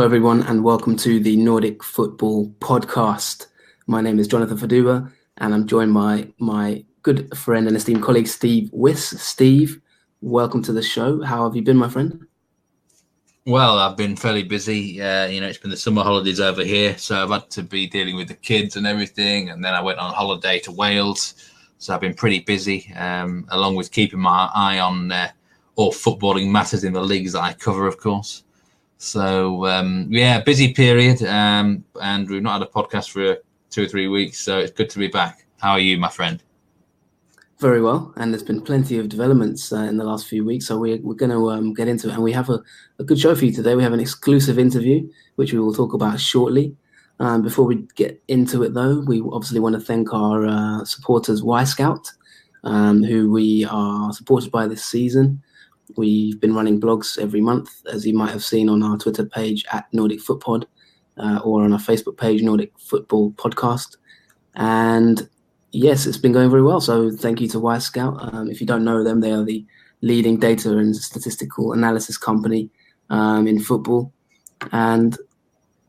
everyone, and welcome to the Nordic Football Podcast. My name is Jonathan Faduba, and I'm joined by my good friend and esteemed colleague, Steve Wyss. Steve, welcome to the show. How have you been, my friend? Well, I've been fairly busy. It's been the summer holidays over here, so I've had to be dealing with the kids and everything. And then I went on holiday to Wales, so I've been pretty busy, along with keeping my eye on all footballing matters in the leagues that I cover, of course. So, busy period, and we've not had a podcast for 2 or 3 weeks, so it's good to be back. How are you, my friend? Very well, and there's been plenty of developments in the last few weeks, so we're going to get into it. And we have a good show for you today. We have an exclusive interview, which we will talk about shortly. Before we get into it, though, we obviously want to thank our supporters, Y-Scout, who we are supported by this season. We've been running blogs every month, as you might have seen on our Twitter page at Nordic Footpod, or on our Facebook page, Nordic Football Podcast. And yes, it's been going very well. So thank you to Y-Scout. If you don't know them, they are the leading data and statistical analysis company in football. And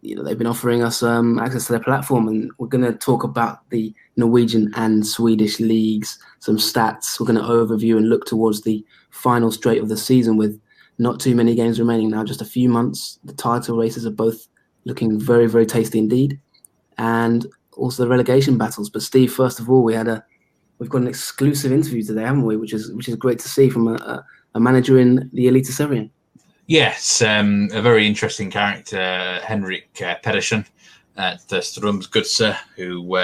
they've been offering us access to their platform. And we're going to talk about the Norwegian and Swedish leagues, some stats. We're going to overview and look towards the final straight of the season with not too many games remaining now, just a few months. The title races are both looking very, very tasty indeed. And also the relegation battles. But Steve, first of all, we've got an exclusive interview today, haven't we? Which is great to see from a manager in the Eliteserien. Yes, a very interesting character, Henrik Pedersen at Strømsgodset, who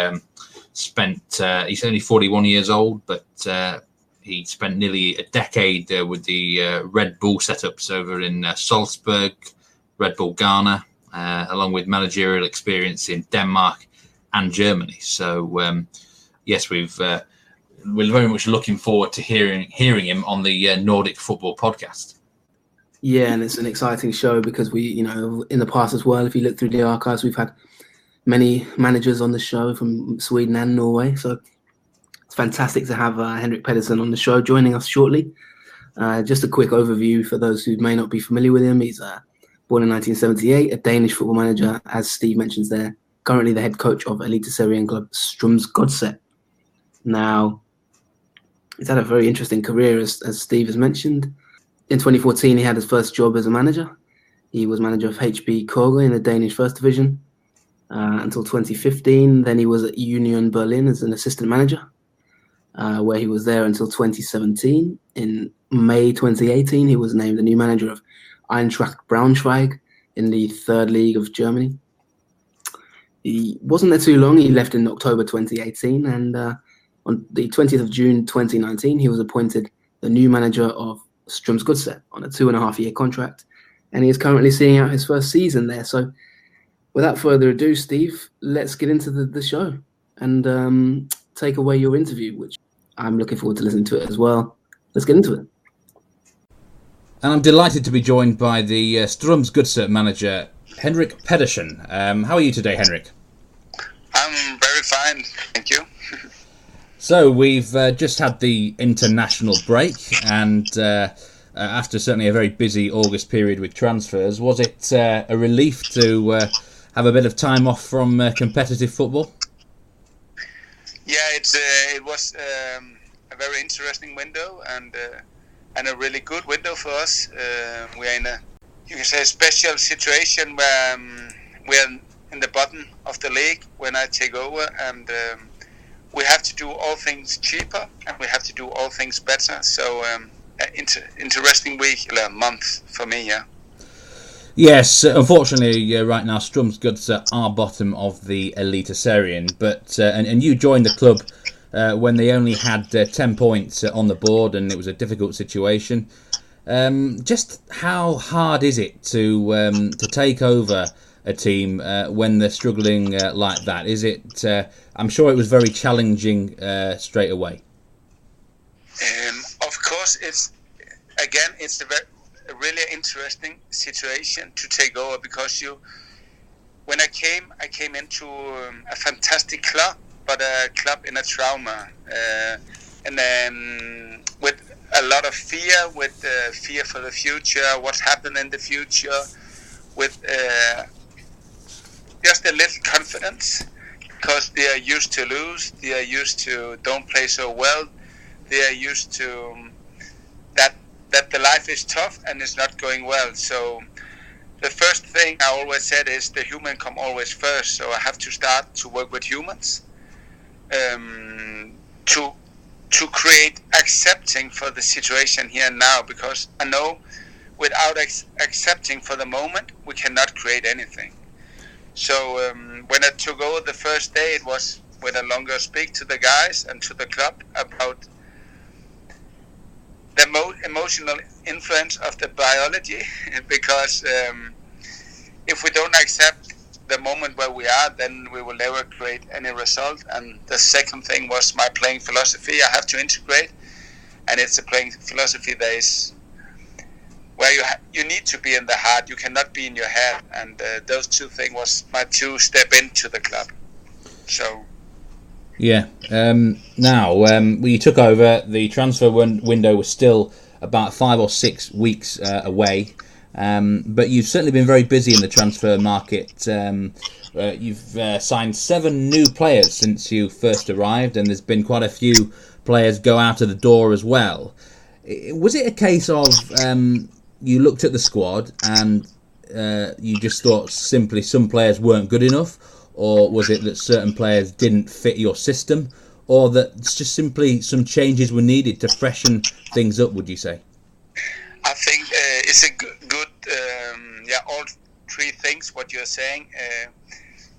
he's only 41 years old, but he spent nearly a decade with the Red Bull setups over in Salzburg, Red Bull Ghana, along with managerial experience in Denmark and Germany. So, yes, we're very much looking forward to hearing him on the Nordic Football Podcast. Yeah, and it's an exciting show because we, in the past as well, if you look through the archives, we've had many managers on the show from Sweden and Norway. So it's fantastic to have Henrik Pedersen on the show joining us shortly. Just a quick overview for those who may not be familiar with him. He's born in 1978, a Danish football manager, as Steve mentions there, currently the head coach of Eliteserien club Strømsgodset. Now, he's had a very interesting career, as Steve has mentioned. In 2014, he had his first job as a manager. He was manager of HB Køge in the Danish First Division until 2015. Then he was at Union Berlin as an assistant manager, where he was there until 2017. In May 2018, he was named the new manager of Eintracht Braunschweig in the third league of Germany. He wasn't there too long. He left in October 2018, and on the 20th of June 2019, he was appointed the new manager of Strømsgodset on a 2.5-year contract, and he is currently seeing out his first season there. So without further ado, Steve, let's get into the show and take away your interview, which I'm looking forward to listening to it as well. Let's get into it. And I'm delighted to be joined by the Strømsgodset manager, Henrik Pedersen. How are you today, Henrik? I'm very fine, thank you. So we've just had the international break, and after certainly a very busy August period with transfers, was it a relief to have a bit of time off from competitive football? Yeah, it was a very interesting window and a really good window for us. We're in a special situation where we're in the bottom of the league when I take over, and we have to do all things cheaper and we have to do all things better. So interesting month for me, yeah. Yes, unfortunately, right now Strømsgodset are bottom of the Eliteserien, but and you joined the club when they only had 10 points on the board, and it was a difficult situation. Just how hard is it to take over a team when they're struggling like that? Is it? I'm sure it was very challenging straight away. Of course, it's a really interesting situation to take over because when I came into a fantastic club, but a club in a trauma, and then with a lot of fear, with fear for the future, what happened in the future, with just a little confidence, because they are used to lose, they are used to don't play so well, they are used to that the life is tough and it's not going well. So the first thing I always said is the human come always first. So I have to start to work with humans to create accepting for the situation here and now, because I know without accepting for the moment we cannot create anything. So when I took over the first day, it was with a longer speak to the guys and to the club about the emotional influence of the biology, because if we don't accept the moment where we are, then we will never create any result. And the second thing was my playing philosophy. I have to integrate, and it's a playing philosophy that is where you need to be in the heart. You cannot be in your head, and those two things was my 2 step into the club. So. Yeah. Now, when you took over, the transfer window was still about 5 or 6 weeks away, but you've certainly been very busy in the transfer market. You've signed 7 new players since you first arrived, and there's been quite a few players go out of the door as well. Was it a case of you looked at the squad and you just thought simply some players weren't good enough? Or was it that certain players didn't fit your system, or that just simply some changes were needed to freshen things up, would you say? I think it's a good all 3 things, what you're saying.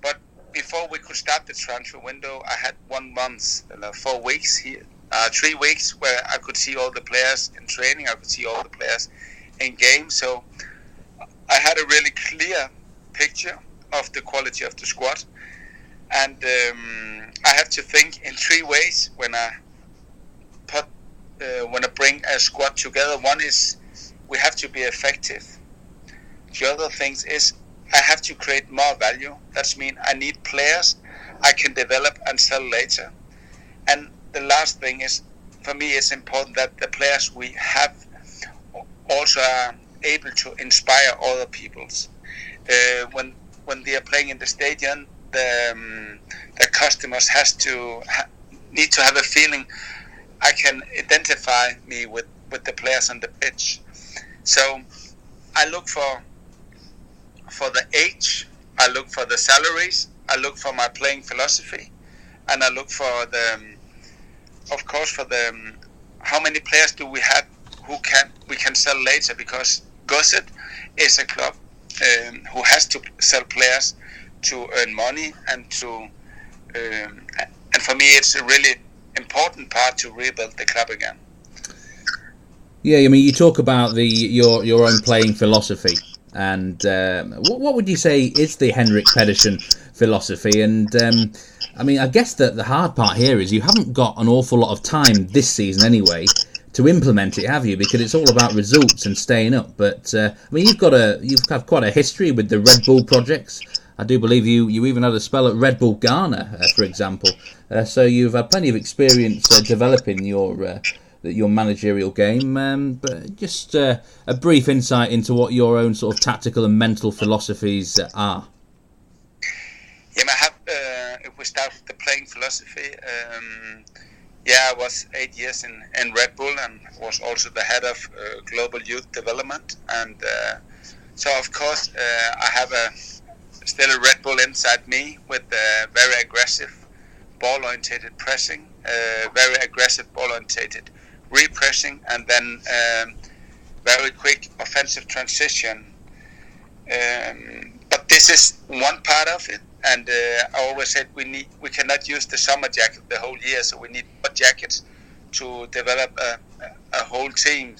But before we could start the transfer window, I had 1 month, 4 weeks here, 3 weeks where I could see all the players in training, I could see all the players in game. So I had a really clear picture of the quality of the squad, and I have to think in 3 ways when I bring a squad together. One is we have to be effective. The other thing is I have to create more value. That means I need players I can develop and sell later. And the last thing is, for me, it's important that the players we have also are able to inspire other peoples. When they are playing in the stadium, the customers need to have a feeling I can identify me with the players on the pitch. So I look for the age, I look for the salaries, I look for my playing philosophy, and I look for how many players do we have we can sell later, because Godset is a club who has to sell players to earn money, and for me it's a really important part to rebuild the club again. Yeah, I mean, you talk about your own playing philosophy, and what would you say is the Henrik Pedersen philosophy? And I mean, I guess that the hard part here is you haven't got an awful lot of time this season anyway to implement it, have you? Because it's all about results and staying up. But I mean, you've had quite a history with the Red Bull projects. I do believe you even had a spell at Red Bull Ghana, for example. So you've had plenty of experience developing your managerial game. But just a brief insight into what your own sort of tactical and mental philosophies are. Yeah, I have. If we start with the playing philosophy. I was 8 years in Red Bull, and was also the head of global youth development. And so, of course, I have still a Red Bull inside me, with very aggressive ball-orientated pressing, very aggressive ball-orientated repressing, and then very quick offensive transition. But this is one part of it. And I always said we cannot use the summer jacket the whole year, so we need more jackets to develop a whole team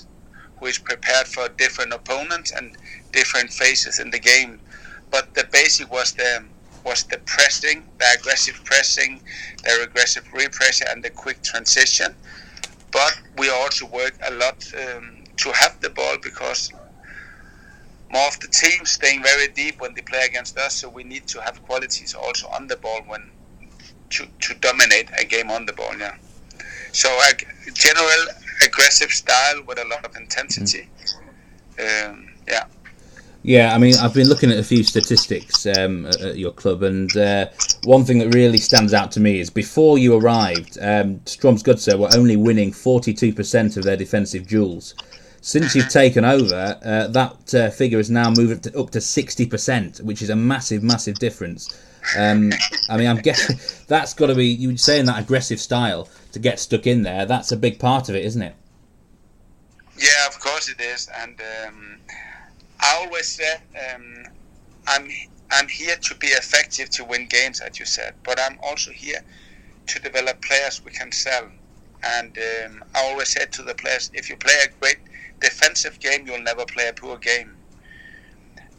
who is prepared for different opponents and different phases in the game. But the basic was the pressing, the aggressive pressing, the aggressive repressure, and the quick transition. But we also work a lot to have the ball, because more of the team staying very deep when they play against us, so we need to have qualities also on the ball when to dominate a game on the ball. Yeah. So a general aggressive style with a lot of intensity. Yeah, I mean, I've been looking at a few statistics at your club, and one thing that really stands out to me is before you arrived, Strømsgodset were only winning 42% of their defensive duels. Since you've taken over, that figure has now moved up to 60%, which is a massive, massive difference. I mean, I'm guessing that's got to be, you were saying that aggressive style to get stuck in there, that's a big part of it, isn't it? Yeah, of course it is. And I always said I'm here to be effective to win games, as you said, but I'm also here to develop players we can sell. And I always said to the players, if you play a great defensive game, you'll never play a poor game.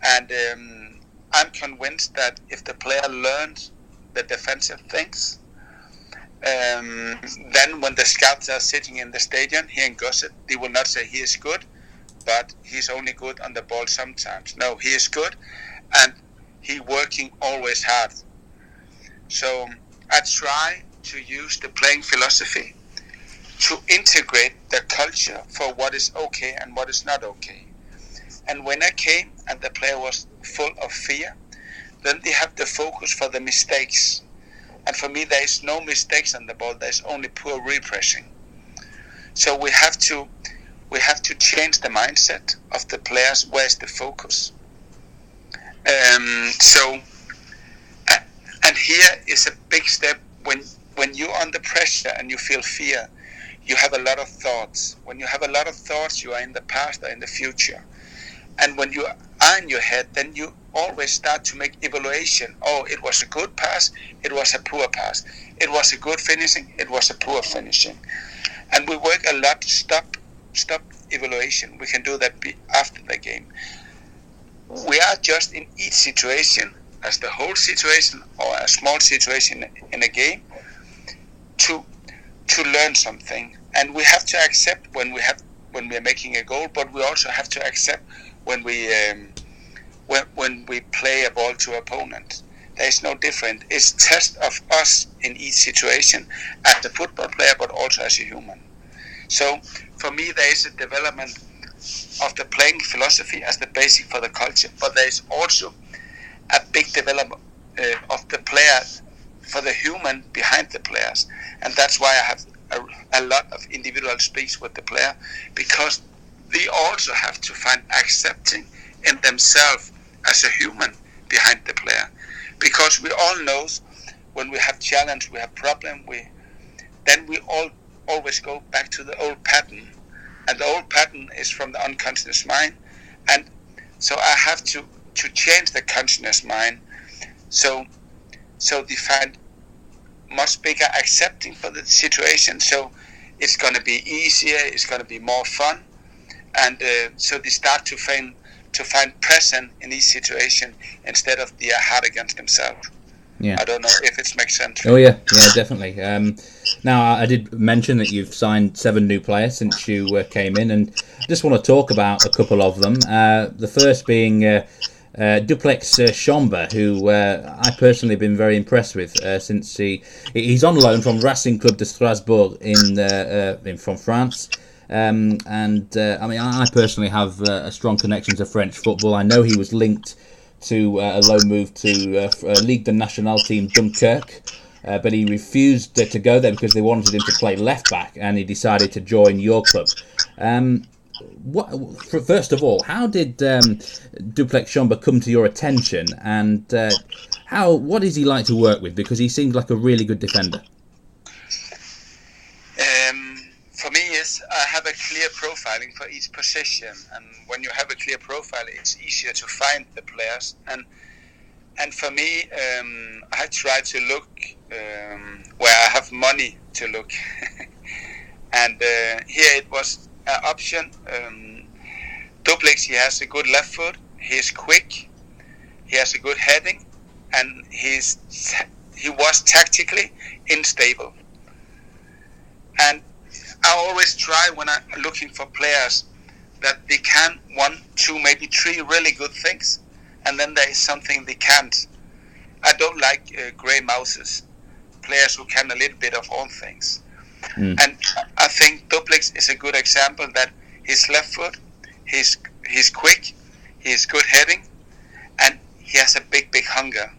And I'm convinced that if the player learns the defensive things, then when the scouts are sitting in the stadium here in Godset, they will not say he is good, but he's only good on the ball sometimes. No, he is good, and he working always hard. So I try to use the playing philosophy to integrate the culture for what is okay and what is not okay. And when I came and the player was full of fear, then they have the focus for the mistakes. And for me, there is no mistakes on the ball. There's only poor repressing. So we have to change the mindset of the players. Where's the focus? And here is a big step. When you're under pressure and you feel fear, you have a lot of thoughts. When you have a lot of thoughts, you are in the past or in the future. And when you are in your head, then you always start to make evaluation. Oh, it was a good pass, it was a poor pass. It was a good finishing, it was a poor finishing. And we work a lot to stop evaluation. We can do that after the game. We are just in each situation, as the whole situation or a small situation in a game, to learn something. And we have to accept when we are making a goal, but we also have to accept when we play a ball to opponent. There is no different. It's test of us in each situation as a football player, but also as a human. So for me, there is a development of the playing philosophy as the basic for the culture, but there is also a big development of the player for the human behind the players. And that's why I have a lot of individual speaks with the player, because they also have to find accepting in themselves as a human behind the player. Because we all know when we have challenge, we have problem, then we always go back to the old pattern. And the old pattern is from the unconscious mind. And so I have to change the conscious mind so they find much bigger accepting for the situation. So it's going to be easier, it's going to be more fun. And so they start to find present in each situation instead of they are hard against themselves. Yeah. I don't know if it makes sense. Oh yeah, definitely. Now I did mention that you've signed 7 new players since you came in, and I just want to talk about a couple of them. The first being Duplex Schomba, who I personally have been very impressed with since he's on loan from Racing Club de Strasbourg from France. I mean, I personally have a strong connection to French football. I know he was linked to a loan move to Ligue de Nationale team Dunkirk, but he refused to go there because they wanted him to play left back, and he decided to join your club. First of all, how did Duplex Schomba come to your attention, and what is he like to work with? Because he seems like a really good defender. For me, I have a clear profiling for each position, and when you have a clear profile, it's easier to find the players. And for me, I try to look where I have money to look. And here it was an option. Duplex, he has a good left foot. He is quick. He has a good heading, and he was tactically unstable. And I always try when I'm looking for players that they can 1, 2, maybe 3 really good things, and then there is something they can't. I don't like grey mouses, players who can a little bit of all things. And I think Duplex is a good example that his left foot, he's quick, He's good heading, and he has a big hunger.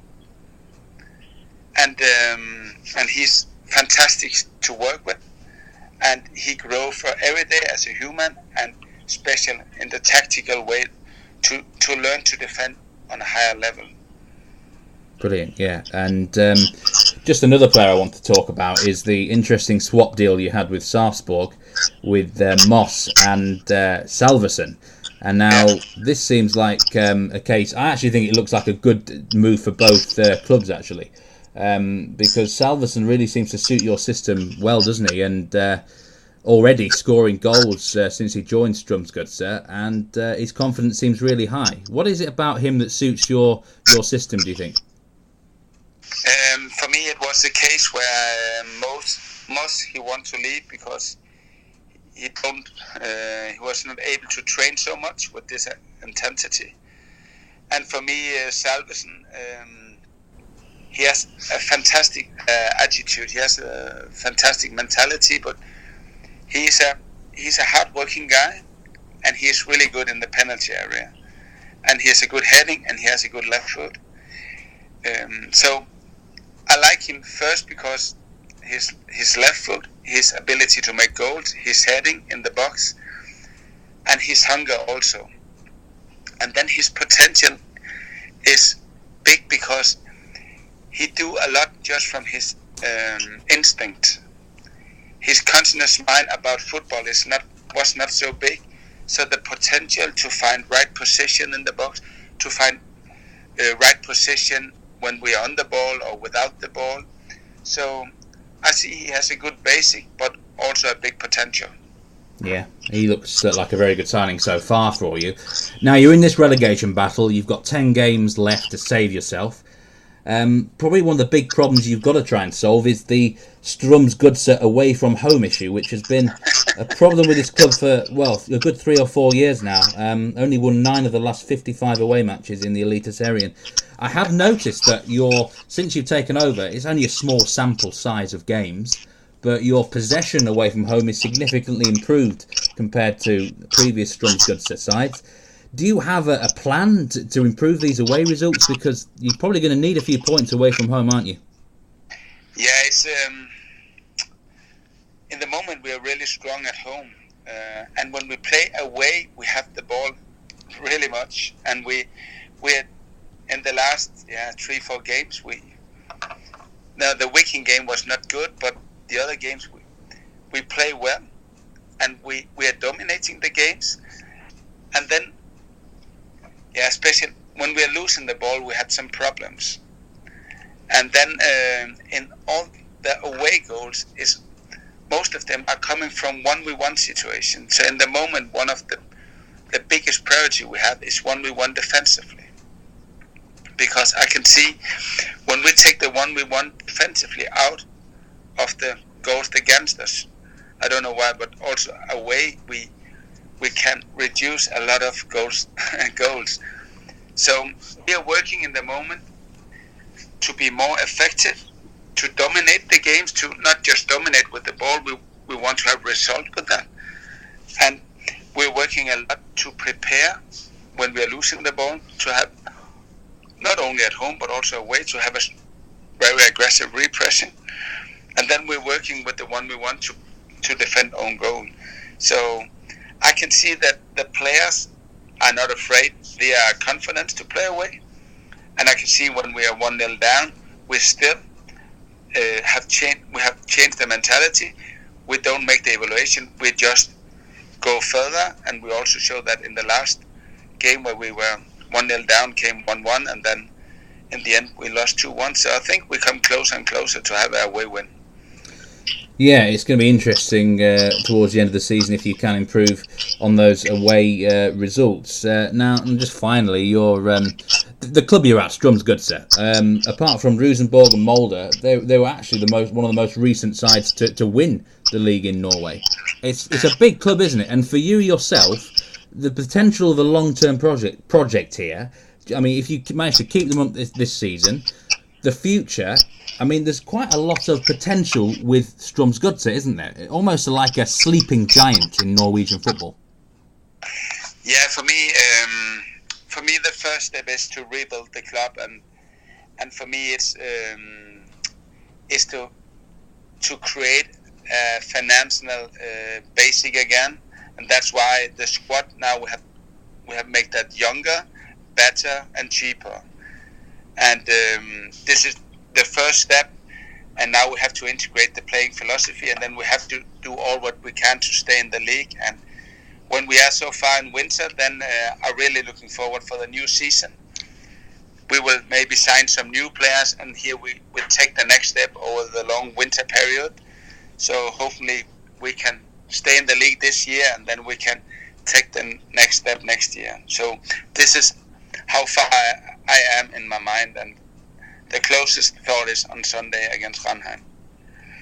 And he's fantastic to work with, and he grows for every day as a human, and special in the tactical way to learn to defend on a higher level. Brilliant, yeah. And just another player I want to talk about is the interesting swap deal you had with Sarpsborg with Moss and Salverson. And now this seems like a case. I actually think it looks like a good move for both clubs, actually, because Salverson really seems to suit your system well, doesn't he? And already scoring goals since he joined Strømsgodset, and his confidence seems really high. What is it about him that suits your system, do you think? For me, it was a case where Moss he wanted to leave because he was not able to train so much with this intensity. And for me, Salverson, he has a fantastic attitude. He has a fantastic mentality, but he's a hard-working guy, and he is really good in the penalty area. And he has a good heading, and he has a good left foot. So I like him first because his left foot, his ability to make goals, his heading in the box, and his hunger also. And then his potential is big because he do a lot just from his instinct. His conscious mind about football was not so big, so the potential to find right position in the box, to find right position when we are on the ball or without the ball. So I see he has a good basic, but also a big potential. Yeah, he looks like a very good signing so far for you. Now you're in this relegation battle. You've got 10 games left to save yourself. Probably one of the big problems you've got to try and solve is the Strømsgodset away from home issue, which has been a problem with this club for, well, a good 3 or 4 years now. Only won 9 of the last 55 away matches in the Eliteserien. I have noticed that since you've taken over, it's only a small sample size of games, but your possession away from home is significantly improved compared to previous Strømsgodset sides. Do you have a plan to improve these away results? Because you're probably going to need a few points away from home, aren't you? Yeah, it's in the moment we are really strong at home, and when we play away, we have the ball really much, and we're in the last 3-4 games. The Viking game was not good, but the other games we play well, and we are dominating the games, and then. Yeah, especially when we are losing the ball, we had some problems. And then in all the away goals, most of them are coming from 1v1 situation. So in the moment, one of the biggest priority we have is 1v1 defensively. Because I can see when we take the 1v1 defensively out of the goals against us, I don't know why, but also away we can reduce a lot of goals. So we are working in the moment to be more effective, to dominate the games, to not just dominate with the ball. We want to have result with that. And we're working a lot to prepare when we are losing the ball, to have not only at home but also away, to have a very aggressive repression. And then we're working with the 1v1 to defend own goal. So I can see that the players are not afraid. They are confident to play away. And I can see when we are 1-0 down, we still have changed the mentality. We don't make the evaluation. We just go further. And we also show that in the last game where we were 1-0 down, came 1-1, and then in the end we lost 2-1. So I think we come closer and closer to have a away win. Yeah, it's going to be interesting towards the end of the season if you can improve on those away results. Now, and just finally, the club you're at, Strømsgodset. Apart from Rosenborg and Molde, they were actually one of the most recent sides to win the league in Norway. It's a big club, isn't it? And for you yourself, the potential of a long-term project here. I mean, if you manage to keep them up this season, the future. I mean, there's quite a lot of potential with Strømsgodset, isn't there? Almost like a sleeping giant in Norwegian football. Yeah, for for me, the first step is to rebuild the club, and for me, it's to create a financial basic again, and that's why the squad now we have made that younger, better, and cheaper, and this is the first step. And now we have to integrate the playing philosophy, and then we have to do all what we can to stay in the league. And when we are so far in winter, then I'm really looking forward for the new season. We will maybe sign some new players, and here we will take the next step over the long winter period. So hopefully we can stay in the league this year, and then we can take the next step next year. So this is how far I am in my mind, and the closest thought is on Sunday against Ranheim.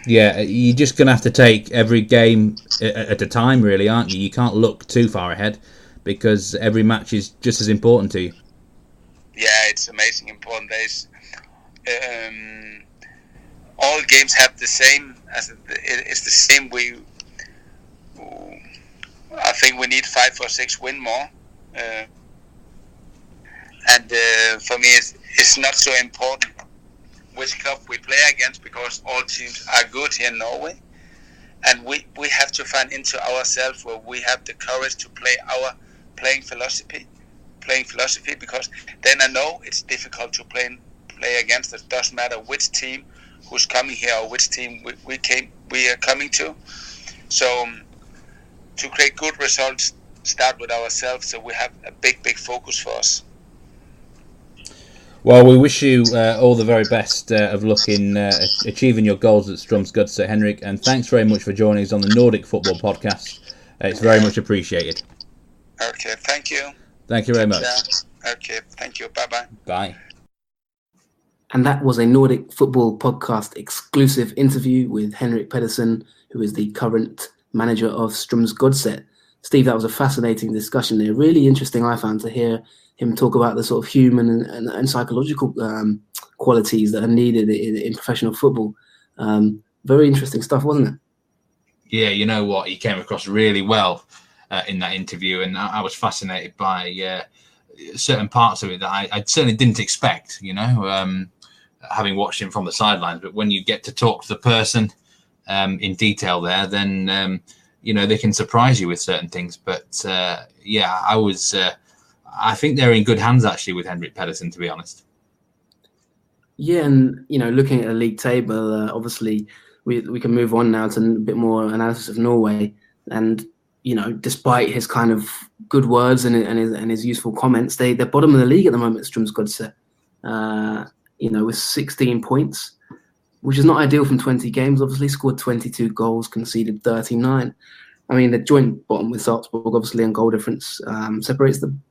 Yeah, you're just going to have to take every game at a time, really, aren't you? You can't look too far ahead because every match is just as important to you. Yeah, it's amazing important days. All games have the same. It's the same. I think we need 5 or 6 win more. And for me, it's not so important which club we play against, because all teams are good here in Norway, and we have to find into ourselves where we have the courage to play our playing philosophy, because then I know it's difficult to play against. It doesn't matter which team who's coming here or which team we are coming to. So to create good results, start with ourselves, so we have a big focus for us. Well, we wish you all the very best of luck in achieving your goals at Strømsgodset, Henrik, and thanks very much for joining us on the Nordic Football Podcast. It's very much appreciated. Okay, thank you. Thank you very much. Yeah. Okay, thank you. Bye-bye. Bye. And that was a Nordic Football Podcast exclusive interview with Henrik Pedersen, who is the current manager of Strømsgodset. Steve, that was a fascinating discussion there. Really interesting, I found, to hear him talk about the sort of human and psychological qualities that are needed in professional football. Very interesting stuff, wasn't it? Yeah, you know what? He came across really well in that interview, and I was fascinated by certain parts of it that I certainly didn't expect, having watched him from the sidelines. But when you get to talk to the person in detail there, then, they can surprise you with certain things. But, I think they're in good hands, actually, with Henrik Pedersen, to be honest. Yeah, and, looking at the league table, obviously, we can move on now to a bit more analysis of Norway. And, despite his kind of good words and his useful comments, they're bottom of the league at the moment, Strømsgodset, with 16 points, which is not ideal from 20 games, obviously. Scored 22 goals, conceded 39. I mean, the joint bottom with Salzburg, obviously, and goal difference separates them.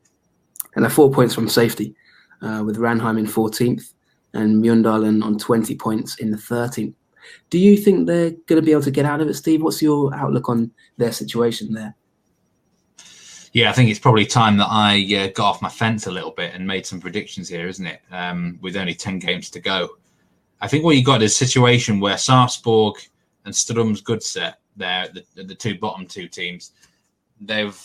And they're 4 points from safety, with Ranheim in 14th and Mjøndalen on 20 points in the 13th. Do you think they're going to be able to get out of it, Steve? What's your outlook on their situation there? Yeah, I think it's probably time that I got off my fence a little bit and made some predictions here, isn't it? With only 10 games to go. I think what you got is a situation where Sarpsborg and Strømsgodset, they're the two bottom two teams. They've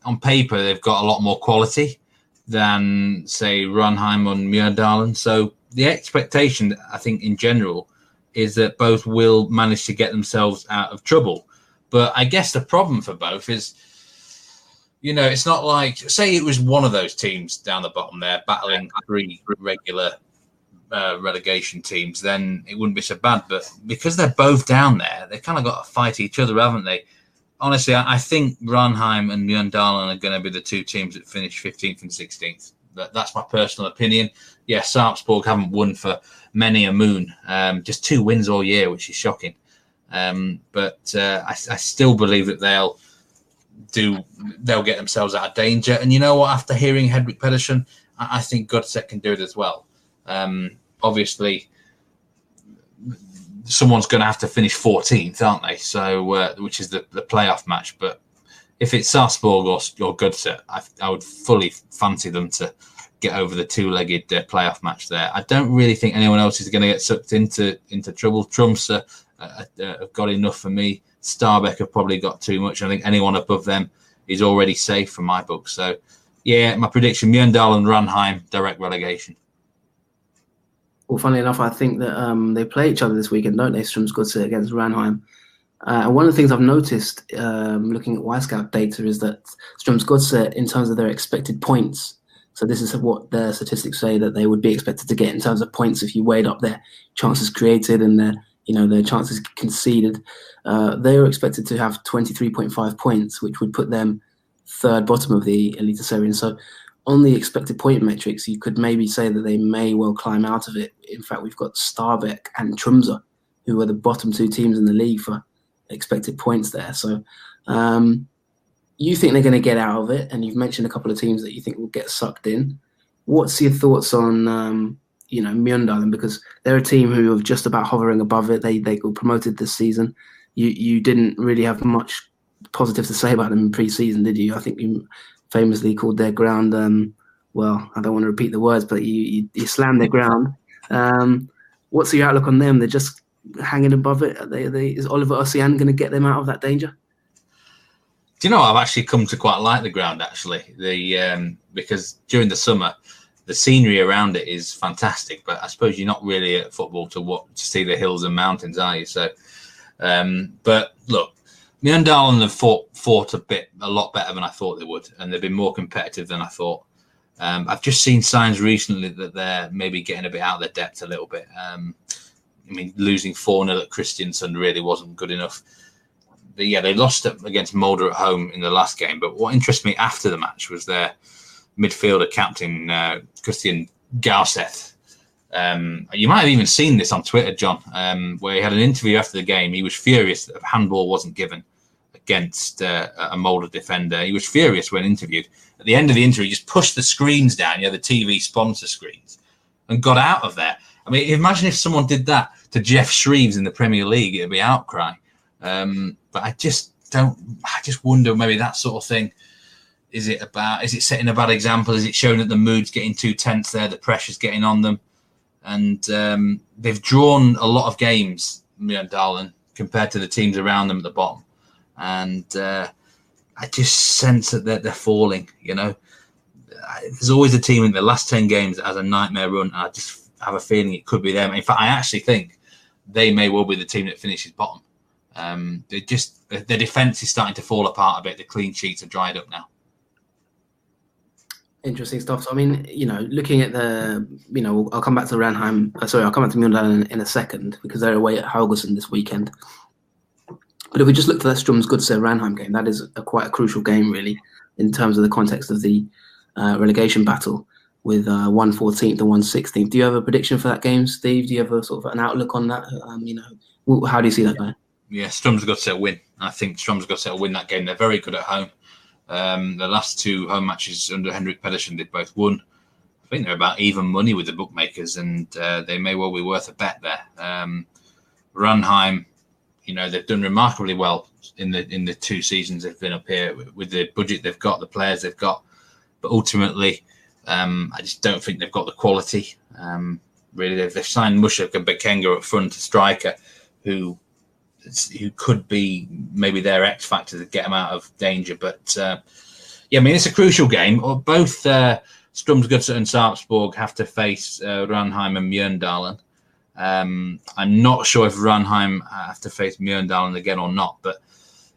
on paper, they've got a lot more quality than, say, Ranheim and Mjøndalen. So the expectation, I think, in general, is that both will manage to get themselves out of trouble. But I guess the problem for both is, it's not like, say it was one of those teams down the bottom there battling 3 regular relegation teams, then it wouldn't be so bad. But because they're both down there, they've kind of got to fight each other, haven't they? Honestly, I think Ranheim and Mjøndalen are going to be the two teams that finish 15th and 16th. That's my personal opinion. Yeah, Sarpsborg haven't won for many a moon. Just 2 wins all year, which is shocking. But I still believe that they'll get themselves out of danger. And you know what? After hearing Henrik Pedersen, I think Godset can do it as well. Obviously, someone's going to have to finish 14th, aren't they? So, which is the playoff match. But if it's Sarpsborg or Godset, I would fully fancy them to get over the 2-legged playoff match there. I don't really think anyone else is going to get sucked into trouble. Tromsø have got enough for me. Stabæk have probably got too much. I think anyone above them is already safe for my book. So Yeah, my prediction: Mjøndalen and Ranheim direct relegation. Well, funnily enough, I think that they play each other this weekend, don't they? Strømsgodset against Ranheim. And one of the things I've noticed looking at Wyscout data is that Strømsgodset, in terms of their expected points, so this is what their statistics say that they would be expected to get in terms of points if you weighed up their chances created and their chances conceded. They are expected to have 23.5 points, which would put them third bottom of the Eliteserien. So on the expected point metrics, you could maybe say that they may well climb out of it. In fact, we've got Stabæk and Tromsø, who are the bottom two teams in the league for expected points there. So you think they're going to get out of it, and you've mentioned a couple of teams that you think will get sucked in. What's your thoughts on Mjøndalen, because they're a team who are just about hovering above it. They got promoted this season. You didn't really have much positive to say about them in pre-season, did you? I think you famously called their ground, well, I don't want to repeat the words, but you slammed their ground. What's your outlook on them? They're just hanging above it. Is Oliver Ossian going to get them out of that danger? Do you know, I've actually come to quite like the ground, actually. Because during the summer, the scenery around it is fantastic, but I suppose you're not really at football to see the hills and mountains, are you? So, but look, Mjøndalen have fought a lot better than I thought they would, and they've been more competitive than I thought. I've just seen signs recently that they're maybe getting a bit out of their depth a little bit. I mean, losing 4-0 at Kristiansand really wasn't good enough. But yeah, they lost against Molde at home in the last game. But what interested me after the match was their midfielder captain, Christian Gauseth. You might have even seen this on Twitter, John, where he had an interview after the game. He was furious that a handball wasn't given against a Molde defender. He was furious when interviewed. At the end of the interview, he just pushed the screens down, the TV sponsor screens, and got out of there. I mean, imagine if someone did that to Jeff Shreves in the Premier League, it'd be outcry. But I just wonder, maybe that sort of thing. Is it setting a bad example? Is it showing that the mood's getting too tense there, the pressure's getting on them? And they've drawn a lot of games, Mjøndalen, compared to the teams around them at the bottom. And I just sense that they're falling, There's always a team in the last 10 games that has a nightmare run. And I just have a feeling it could be them. In fact, I actually think they may well be the team that finishes bottom. Their defence is starting to fall apart a bit. The clean sheets are dried up now. Interesting stuff. So, I mean, looking at I'll come back to Ranheim. I'll come back to Mjøndalen in a second because they're away at Haugesund this weekend. But if we just look to that Strømsgodset Ranheim game, that is quite a crucial game, really, in terms of the context of the relegation battle with 1/14 and 1/16. Do you have a prediction for that game, Steve? Do you have a sort of an outlook on that? How do you see that going? Yeah, Strømsgodset win. I think Strømsgodset will win that game. They're very good at home. The last two home matches under Henrik Pedersen, they've both won. I think they're about even money with the bookmakers, and they may well be worth a bet there. Ranheim, they've done remarkably well in the 2 seasons they've been up here with the budget they've got, the players they've got. But ultimately, I just don't think they've got the quality. Really, they've signed Mushak and Bekenga up front, a striker who could be maybe their X factor to get them out of danger. But it's a crucial game. Both Strømsgodset and Sarpsborg have to face Ranheim and Mjøndalen. I'm not sure if Ranheim have to face Mjøndalen again or not, but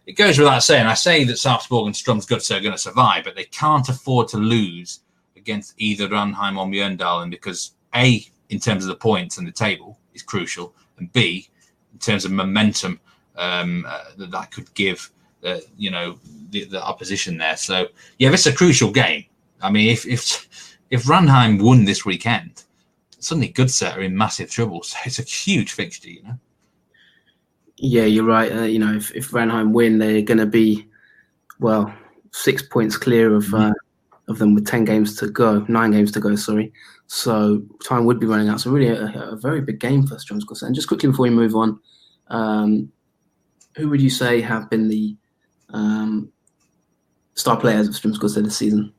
it goes without saying. I say that Sarpsborg and Strømsgodset are going to survive, but they can't afford to lose against either Ranheim or Mjøndalen because A, in terms of the points and the table, is crucial, and B, in terms of momentum that could give the opposition there. So it's a crucial game. I mean, if Ranheim won this weekend, suddenly Godset are in massive trouble. So it's a huge fixture, Yeah, you're right. If Ranheim win, they're going to be 6 points clear of them with 9 games to go. Sorry. So time would be running out. So really a very big game for Strømsgodset. And just quickly before we move on, who would you say have been the star players of Strømsgodset this season?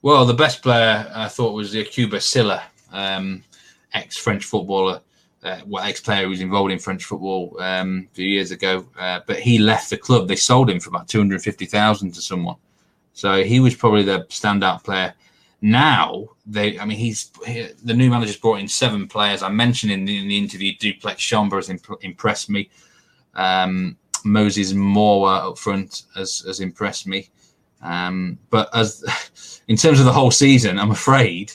Well, the best player I thought was Cuba Silla, ex-French footballer, ex-player who was involved in French football a few years ago. But he left the club. They sold him for about 250,000 to someone. So he was probably the standout player. Now, the new manager's brought in 7 players. I mentioned in the interview, Duplex Schomburg has impressed me. Moses Moore up front has impressed me. But as in terms of the whole season, I'm afraid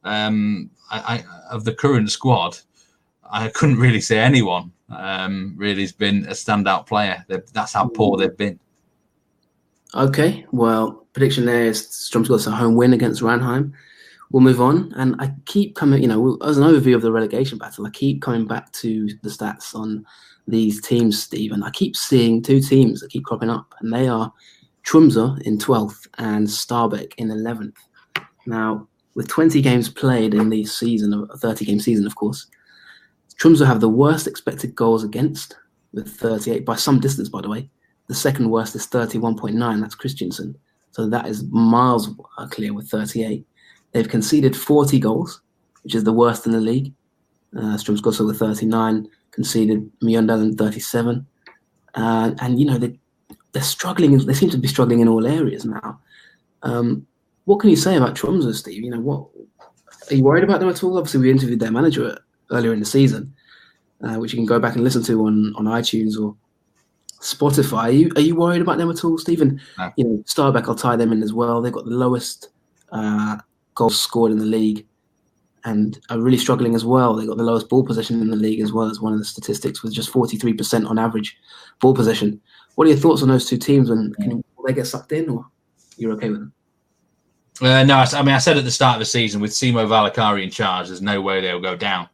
of the current squad, I couldn't really say anyone really has been a standout player. That's how poor they've been. Okay, well, prediction there is Strømsgodset a home win against Ranheim. We'll move on, and I keep coming, as an overview of the relegation battle, I keep coming back to the stats on these teams, Steve, and I keep seeing 2 teams that keep cropping up, and they are Tromsø in 12th and Stabæk in 11th. Now, with 20 games played in the season, a 30-game season, of course, Tromsø have the worst expected goals against, with 38, by some distance, by the way. The second worst is 31.9, that's Christiansen. So that is miles clear with 38. They've conceded 40 goals, which is the worst in the league. Strømsgodset with 39, conceded Mjøndalen 37. And, they're struggling. They seem to be struggling in all areas now. What can you say about Tromsø, Steve? What are you worried about them at all? Obviously, we interviewed their manager earlier in the season, which you can go back and listen to on iTunes or Spotify. Are you worried about them at all, Stephen? No. Stabæk, I'll tie them in as well. They've got the lowest goals scored in the league and are really struggling as well. They've got the lowest ball possession in the league as well as one of the statistics, with just 43% on average ball possession. What are your thoughts on those 2 teams, and will they get sucked in, or you're okay with them? No, I said at the start of the season, with Simo Valakari in charge, there's no way they'll go down.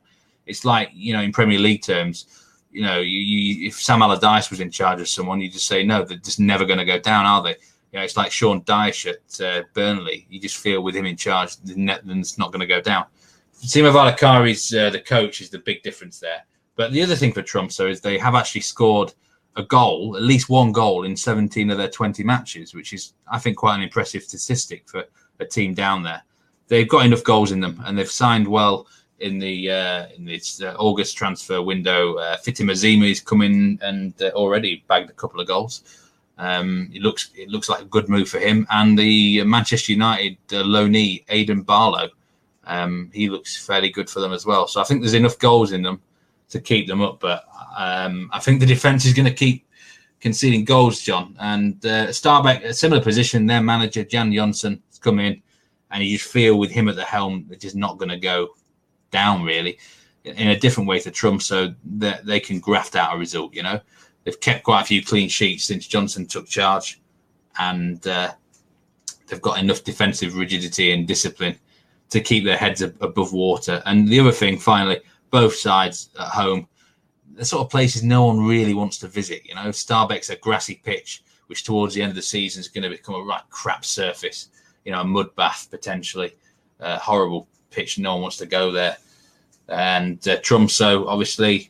It's like, in Premier League terms, if Sam Allardyce was in charge of someone, you just say, no, they're just never going to go down, are they? It's like Sean Dyche at Burnley. You just feel with him in charge, it's not going to go down. Simo Valakari's the coach is the big difference there. But the other thing for Tromsø is they have actually scored a goal, at least 1 goal in 17 of their 20 matches, which is, I think, quite an impressive statistic for a team down there. They've got enough goals in them, and they've signed well in this August transfer window. Fitim Azima is coming and already bagged a couple of goals. It looks like a good move for him. And the Manchester United loanee Aidan Barlow, he looks fairly good for them as well. So I think there's enough goals in them to keep them up, but I think the defence is going to keep conceding goals, John. And Stabæk, a similar position, their manager Jan Jonsson has come in, and you just feel with him at the helm, they're just not going to go down really. In a different way to Tromsø, so they can graft out a result. They've kept quite a few clean sheets since Johnson took charge, and they've got enough defensive rigidity and discipline to keep their heads above water. And the other thing, finally, both sides at home, the sort of places no one really wants to visit. Stabæk's a grassy pitch, which towards the end of the season is going to become a right crap surface. A mud bath potentially, horrible pitch. No one wants to go there. And Tromsø, obviously,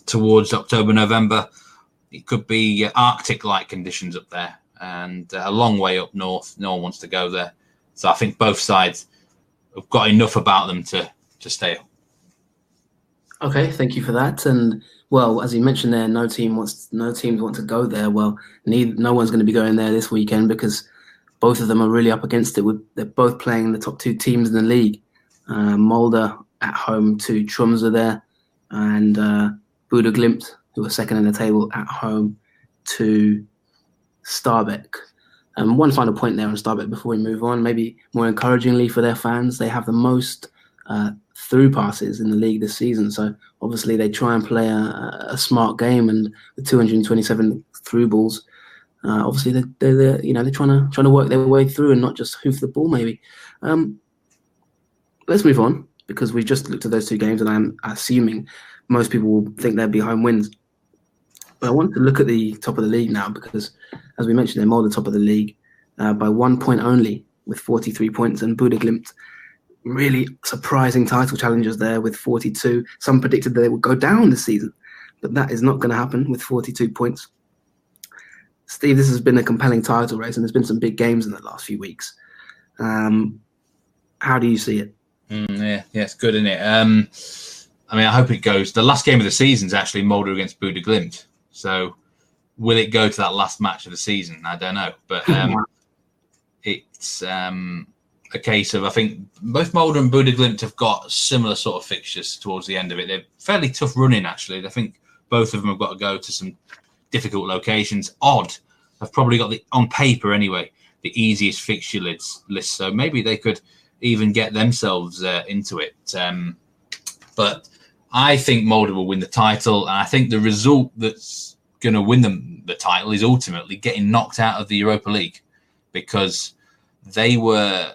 towards October, November, it could be Arctic-like conditions up there, and a long way up north. No one wants to go there. So I think both sides have got enough about them to stay up. Okay, thank you for that. And well, as you mentioned there, no teams want to go there. Well, no one's going to be going there this weekend because both of them are really up against it. They're both playing the top 2 teams in the league. Molde at home to Tromsø there, and Bodø Glimt, who are second in the table, at home to Stabæk. One final point there on Stabæk before we move on, maybe more encouragingly for their fans, they have the most through passes in the league this season. So obviously they try and play a smart game, and the 227 through balls, obviously they're trying to work their way through and not just hoof the ball maybe. Let's move on, because we've just looked at those 2 games, and I'm assuming most people will think they'll be home wins. But I want to look at the top of the league now, because, as we mentioned, they're more the top of the league by 1 point only, with 43 points, and Bodø Glimt, really surprising title challengers there with 42. Some predicted that they would go down this season, but that is not going to happen with 42 points. Steve, this has been a compelling title race, and there's been some big games in the last few weeks. How do you see it? Yeah, it's good, isn't it? I hope it goes. The last game of the season is actually Molde against Bodø Glimt. So will it go to that last match of the season? I don't know. But it's a case of, I think both Molde and Bodø/Glimt have got similar sort of fixtures towards the end of it. They're fairly tough running, actually. I think both of them have got to go to some difficult locations. Odd have probably got on paper anyway, the easiest fixture list. So maybe they could even get themselves into it. But I think Molde will win the title. And I think the result that's going to win them the title is ultimately getting knocked out of the Europa League, because they were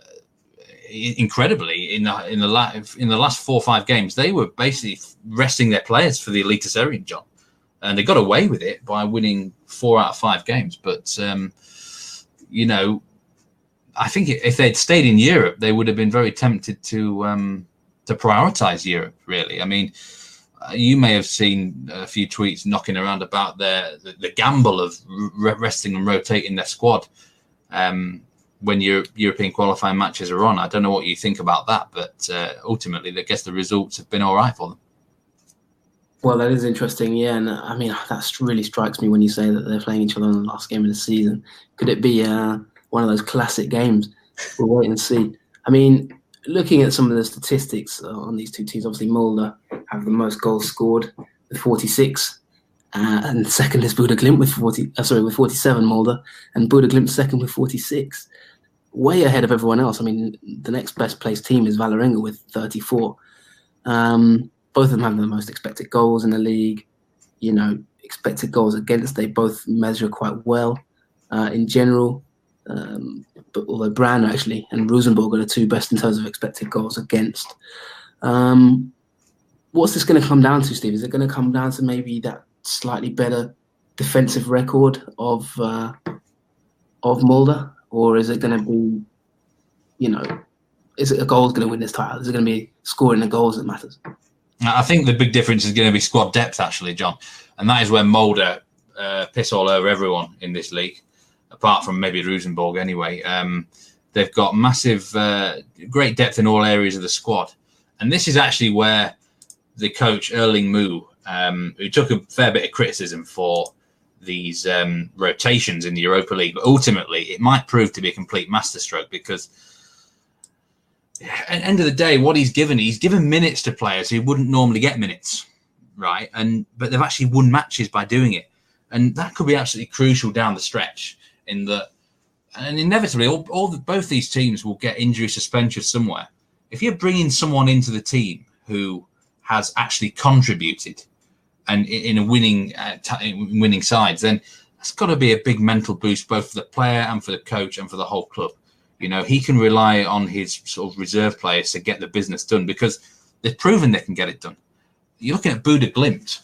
incredibly in the last 4 or 5 games, they were basically resting their players for the Eliteserien, John, and they got away with it by winning 4 out of 5 games. But I think if they'd stayed in Europe, they would have been very tempted to prioritise Europe. Really, I mean, you may have seen a few tweets knocking around about the gamble of resting and rotating their squad when your European qualifying matches are on. I don't know what you think about that, but ultimately, I guess the results have been all right for them. Well, that is interesting, yeah. And I mean, that really strikes me when you say that they're playing each other in the last game of the season. Could it be one of those classic games? We'll wait and see. I mean, looking at some of the statistics on these two teams, obviously Molde have the most goals scored with 46. And second is Bodø/Glimt with 47 Molde, and Bodø/Glimt second with 46. Way ahead of everyone else. I mean, the next best placed team is Vålerenga with 34. Both of them have the most expected goals in the league. Expected goals against, they both measure quite well in general. But although Brann actually and Rosenborg are the 2 best in terms of expected goals against. What's this going to come down to, Steve? Is it going to come down to maybe that slightly better defensive record of Molde, or is it going to be, is it a goal going to win this title? Is it going to be scoring the goals that matters? I think the big difference is going to be squad depth, actually, John, and that is where Molde piss all over everyone in this league, apart from maybe Rosenborg anyway. They've got massive, great depth in all areas of the squad, and this is actually where the coach Erling Moe, who took a fair bit of criticism for these rotations in the Europa League, but ultimately it might prove to be a complete masterstroke, because at the end of the day, what he's given minutes to players who wouldn't normally get minutes, right? But they've actually won matches by doing it, and that could be absolutely crucial down the stretch. And inevitably, both these teams will get injury suspension somewhere. If you're bringing someone into the team who has actually contributed and in a winning sides, then that's got to be a big mental boost both for the player and for the coach and for the whole club. He can rely on his sort of reserve players to get the business done, because they've proven they can get it done. You're looking at Bodø/Glimt.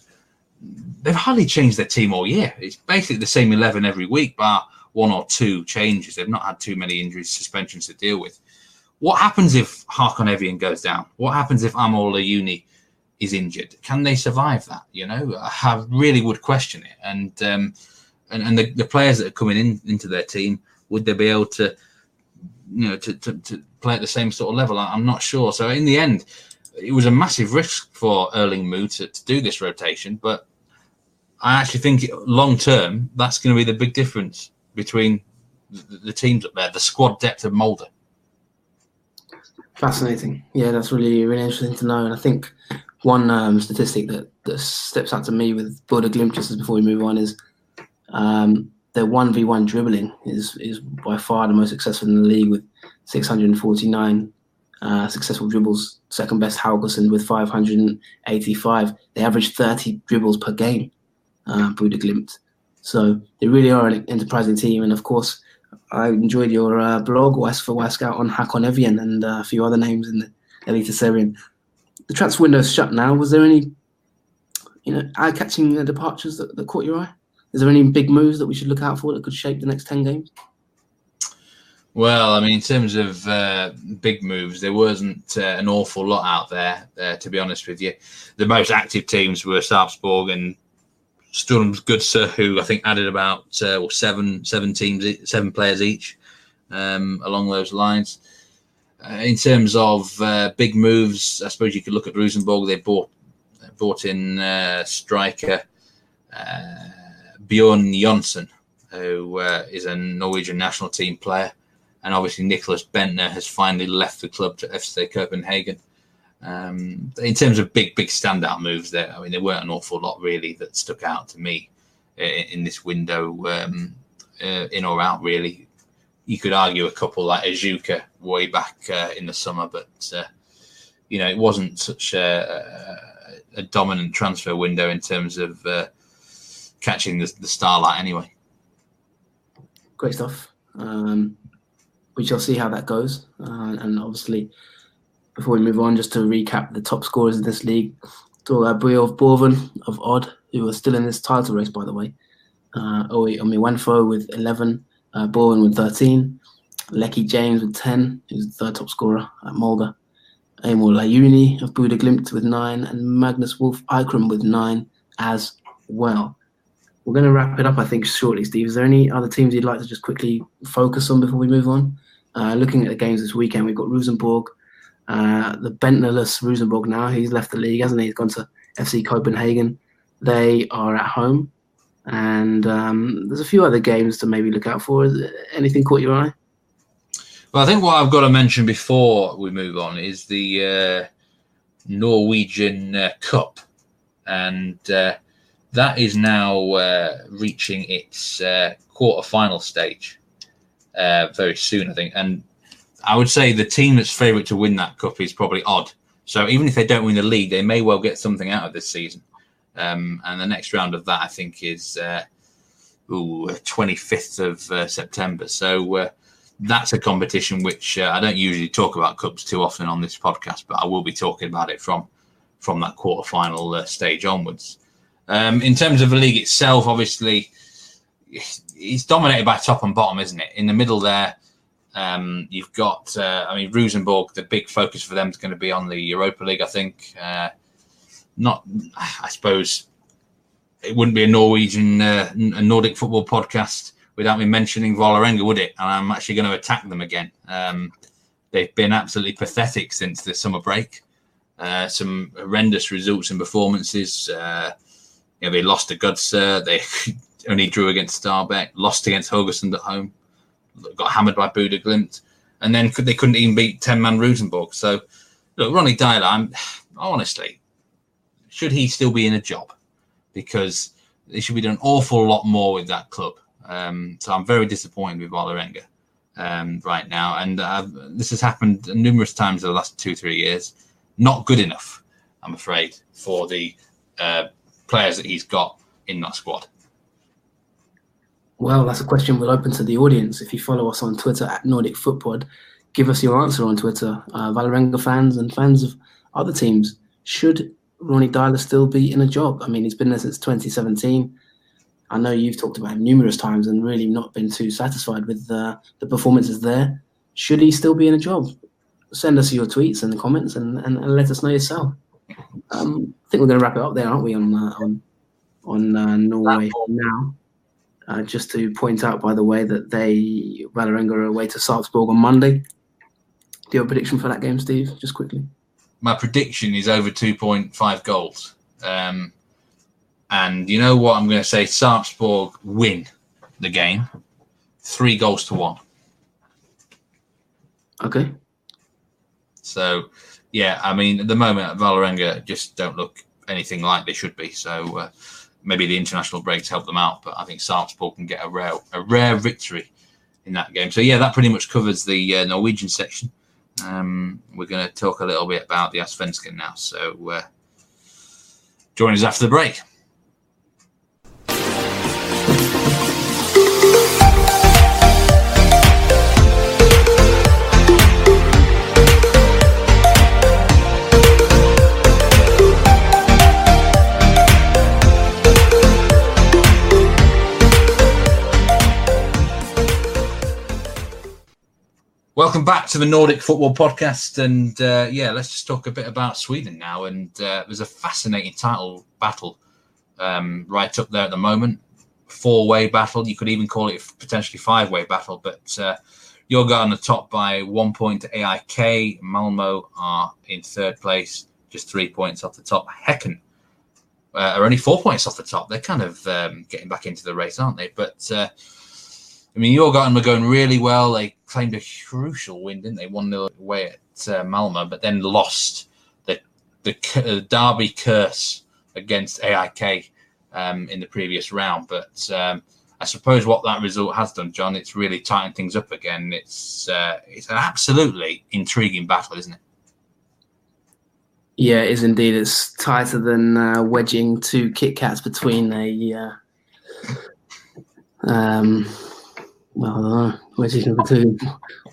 They've hardly changed their team all year. It's basically the same 11 every week, bar 1 or 2 changes. They've not had too many injuries, suspensions to deal with. What happens if Håkon Evjen goes down? What happens if Amol Ayuni is injured? Can they survive that? I really would question it. And the players that are coming into their team, would they be able to, to play at the same sort of level? I'm not sure. So in the end, it was a massive risk for Erling Moe to do this rotation. But I actually think long term, that's going to be the big difference between the teams up there, the squad depth of Molde. Fascinating. Yeah, that's really, really interesting to know. And I think one statistic that steps out to me with Bodø/Glimt, just as before we move on, is their 1v1 dribbling is by far the most successful in the league, with 649 successful dribbles. Second best Haugesund with 585. They average 30 dribbles per game, Bodø/Glimt. So they really are an enterprising team. And of course, I enjoyed your blog, West for Wisecout, on Håkon Evjen and a few other names in the Eliteserien. The transfer window is shut now. Was there any, eye-catching departures that caught your eye? Is there any big moves that we should look out for that could shape the next 10 games? Well, I mean, in terms of big moves, there wasn't an awful lot out there, to be honest with you. The most active teams were Sarpsborg and Strømsgodset, who I think added about 7 players each, along those lines. In terms of big moves, I suppose you could look at Rosenborg. They brought in striker Bjørn Johnsen, who is a Norwegian national team player. and obviously Nicholas Bentner has finally left the club to FC Copenhagen. In terms of big standout moves there, I mean, there weren't an awful lot really that stuck out to me in this window, in or out really. You could argue a couple like Azuka way back in the summer, but it wasn't such a dominant transfer window in terms of catching the starlight anyway. Great stuff. We shall see how that goes. And obviously, before we move on, just to recap the top scorers of this league, Briof Borven of Odd, who are still in this title race, by the way. Omiwenfo with 11, Borven with 13, Lecky James with 10, who's the third top scorer at Molde, Emil Layuni of Buda Glimt with 9, and Magnus Wolf Eikram with 9 as well. We're going to wrap it up, I think, shortly, Steve. Is there any other teams you'd like to just quickly focus on before we move on? Looking at the games this weekend, we've got Rosenborg, the Bentnerless Rosenborg now. He's left the league, hasn't he? He's gone to FC Copenhagen. They are at home. And there's a few other games to maybe look out for. Anything caught your eye? Well, I think what I've got to mention before we move on is the Norwegian Cup. And that is now reaching its quarter-final stage very soon, I think. And I would say the team that's favourite to win that cup is probably Odd. So even if they don't win the league, they may well get something out of this season. And the next round of that, I think, is 25th of September. So that's a competition which I don't usually talk about cups too often on this podcast, but I will be talking about it from that quarter-final stage onwards. In terms of the league itself, obviously, it's dominated by top and bottom, isn't it? In the middle there, you've got, Rosenborg, the big focus for them is going to be on the Europa League, I think. I suppose it wouldn't be a Nordic football podcast without me mentioning Vålerenga, would it? And I'm actually going to attack them again. They've been absolutely pathetic since the summer break. Some horrendous results and performances. They lost to Godset. They only drew against Stabæk, lost against Haugesund at home, got hammered by Buda Glimt, and then they couldn't even beat 10-man Rosenborg. So, look, Ronny Deila, honestly, should he still be in a job? Because they should be doing an awful lot more with that club. So I'm very disappointed with Vålerenga right now. And this has happened numerous times in the last 2-3 years. Not good enough, I'm afraid, for the players that he's got in that squad. Well, that's a question we'll open to the audience. If you follow us on Twitter at Nordic Footpod, give us your answer on Twitter. Vålerenga fans and fans of other teams, should Ronny Deila still be in a job? I mean, he's been there since 2017. I know you've talked about him numerous times and really not been too satisfied with the performances there. Should he still be in a job? Send us your tweets and comments and let us know yourself. I think we're going to wrap it up there, aren't we, on Norway now? Just to point out, by the way, that Vålerenga are away to Strømsgodset on Monday. Do you have a prediction for that game, Steve? Just quickly. My prediction is over 2.5 goals. And you know what? I'm going to say Sarpsborg win the game 3-1. Okay. So, yeah, I mean, at the moment, Vålerenga just don't look anything like they should be. So maybe the international breaks help them out, but I think Sarpsborg can get a rare victory in that game. So, yeah, that pretty much covers the Norwegian section. We're going to talk a little bit about the Allsvenskan now. So join us after the break. Welcome back to the Nordic Football Podcast, and let's just talk a bit about Sweden now. And there's a fascinating title battle right up there at the moment. 4-way battle, you could even call it potentially 5-way battle. But Djurgården are top by 1 point to AIK. Malmo are in third place, just 3 points off the top. Häcken are only 4 points off the top. They're kind of getting back into the race, aren't they? But Djurgården were going really well. They claimed a crucial win, didn't they? 1-0 away at Malmö, but then lost the derby curse against AIK in the previous round. But I suppose what that result has done, John, it's really tightened things up again. It's an absolutely intriguing battle, isn't it? Yeah, it is indeed. It's tighter than wedging two Kit Kats between a wedging between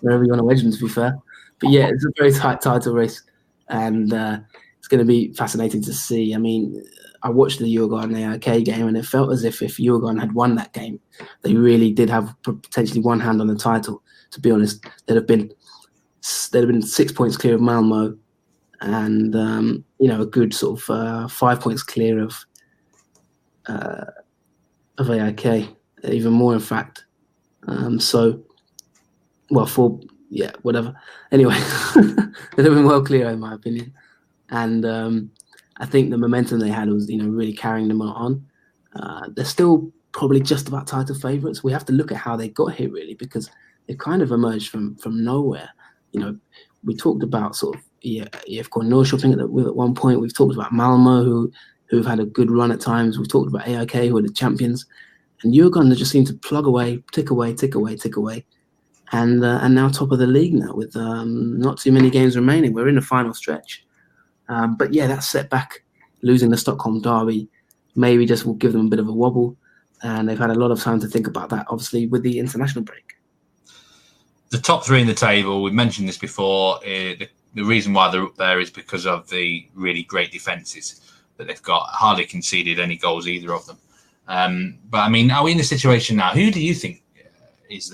wherever you want to wedge them, to be fair. But yeah, it's a very tight title race, and it's going to be fascinating to see. I mean, I watched the Djurgården AIK game, and it felt as if Djurgården had won that game, they really did have potentially one hand on the title. To be honest, they'd have been 6 points clear of Malmö, and a good sort of 5 points clear of AIK, even more in fact. Whatever. Anyway, they'd have been well clear in my opinion, and I think the momentum they had was really carrying them on. They're still probably just about title favourites. We have to look at how they got here really, because they've kind of emerged from nowhere. We talked about sort of E14 Norrköping at one point. We've talked about Malmö who've had a good run at times. We've talked about AIK who are the champions, and Djurgården just seem to plug away, tick away, and now top of the league now with not too many games remaining. We're in the final stretch. But yeah, that setback, losing the Stockholm derby, maybe just will give them a bit of a wobble. And they've had a lot of time to think about that, obviously, with the international break. The top three in the table, we've mentioned this before, the reason why they're up there is because of the really great defences that they've got. Hardly conceded any goals, either of them. But, I mean, are we in a situation now? Who do you think is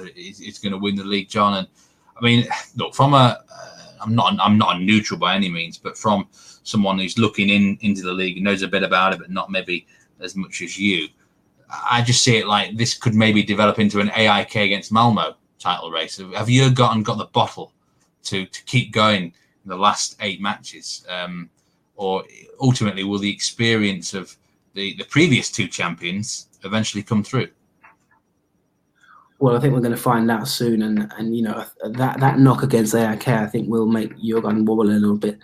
going to win the league, John? And, I mean, look, from I'm not a neutral by any means, but from someone who's looking into the league and knows a bit about it, but not maybe as much as you, I just see it like this could maybe develop into an AIK against Malmö title race. Have Djurgården got the bottle to keep going in the last 8 matches? Or ultimately, will the experience of the previous 2 champions eventually come through? Well, I think we're going to find out soon, and that knock against AIK, I think, will make Djurgården wobble a little bit.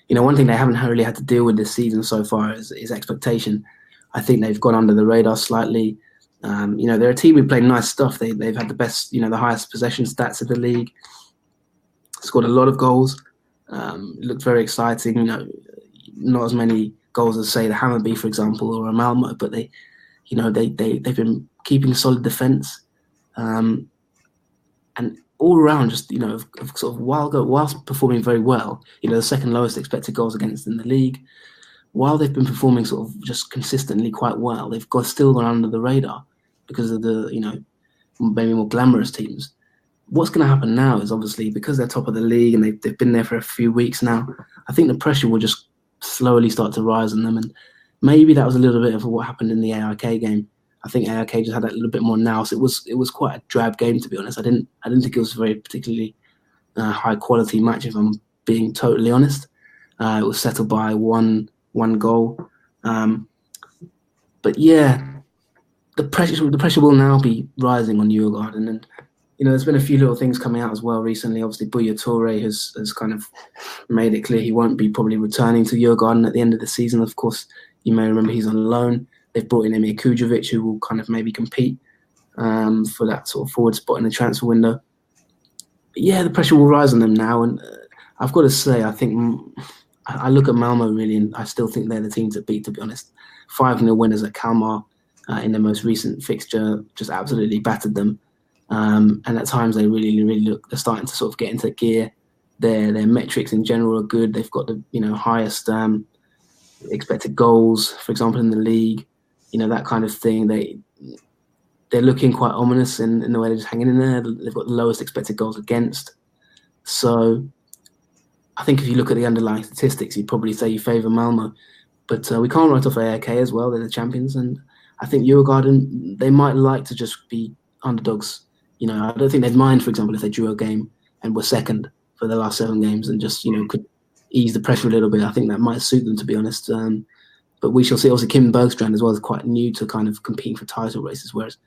One thing they haven't really had to deal with this season so far is expectation. I think they've gone under the radar slightly. They're a team who played nice stuff. They've had the best, the highest possession stats of the league. Scored a lot of goals. Looked very exciting. Not as many goals as say the Hammarby, for example, or a Malmö, but they've been keeping solid defence. And all around, just sort of whilst performing very well, the second lowest expected goals against in the league. While they've been performing sort of just consistently quite well, they've still gone under the radar because of the maybe more glamorous teams. What's going to happen now is obviously because they're top of the league and they've been there for a few weeks now. I think the pressure will just slowly start to rise on them, and maybe that was a little bit of what happened in the AIK game. I think AIK just had that little bit more now. So it was quite a drab game, to be honest. I didn't think it was a very particularly high quality match, if I'm being totally honest. It was settled by one goal. But yeah, the pressure will now be rising on Djurgården, and there's been a few little things coming out as well recently. Obviously, Buya Toure has kind of made it clear he won't be probably returning to Djurgården at the end of the season. Of course, you may remember he's on loan. They've brought in Emir Kujovic, who will kind of maybe compete for that sort of forward spot in the transfer window. But yeah, the pressure will rise on them now, and I've got to say, I think I look at Malmö really, and I still think they're the team to beat, to be honest. 5-0 winners at Kalmar in their most recent fixture, just absolutely battered them. And at times they really, really look, they're starting to sort of get into gear. Their metrics in general are good. They've got the highest expected goals, for example, in the league. That kind of thing. They're looking quite ominous in the way they're just hanging in there. They've got the lowest expected goals against. So I think if you look at the underlying statistics, you'd probably say you favour Malmö. But we can't write off AIK as well. They're the champions. And I think Djurgården, they might like to just be underdogs. I don't think they'd mind, for example, if they drew a game and were second for the last 7 games and just, could ease the pressure a little bit. I think that might suit them, to be honest. But we shall see. Also, Kim Bergstrand as well is quite new to kind of competing for title races, whereas,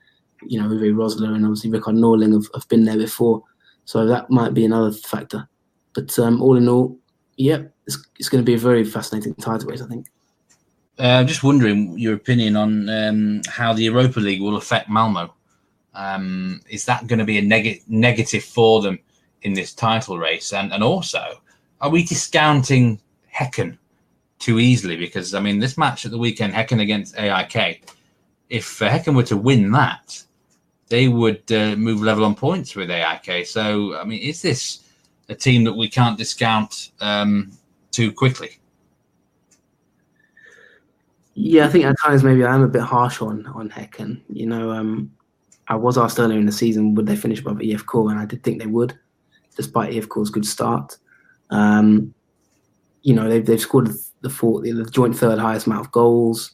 Uwe Rosler and obviously Rickard Norling have been there before. So that might be another factor. But all in all, yeah, it's going to be a very fascinating title race, I think. I'm just wondering your opinion on how the Europa League will affect Malmo. Is that going to be a negative for them in this title race? And also, are we discounting Häcken too easily? Because, I mean, this match at the weekend, Häcken against AIK, if Häcken were to win that, they would move level on points with AIK. So, I mean, is this a team that we can't discount too quickly? Yeah, I think at times maybe I am a bit harsh on Häcken. You know, I was asked earlier in the season, would they finish above EFK? And I did think they would, despite EFK's good start. You know, they've scored the joint third highest amount of goals.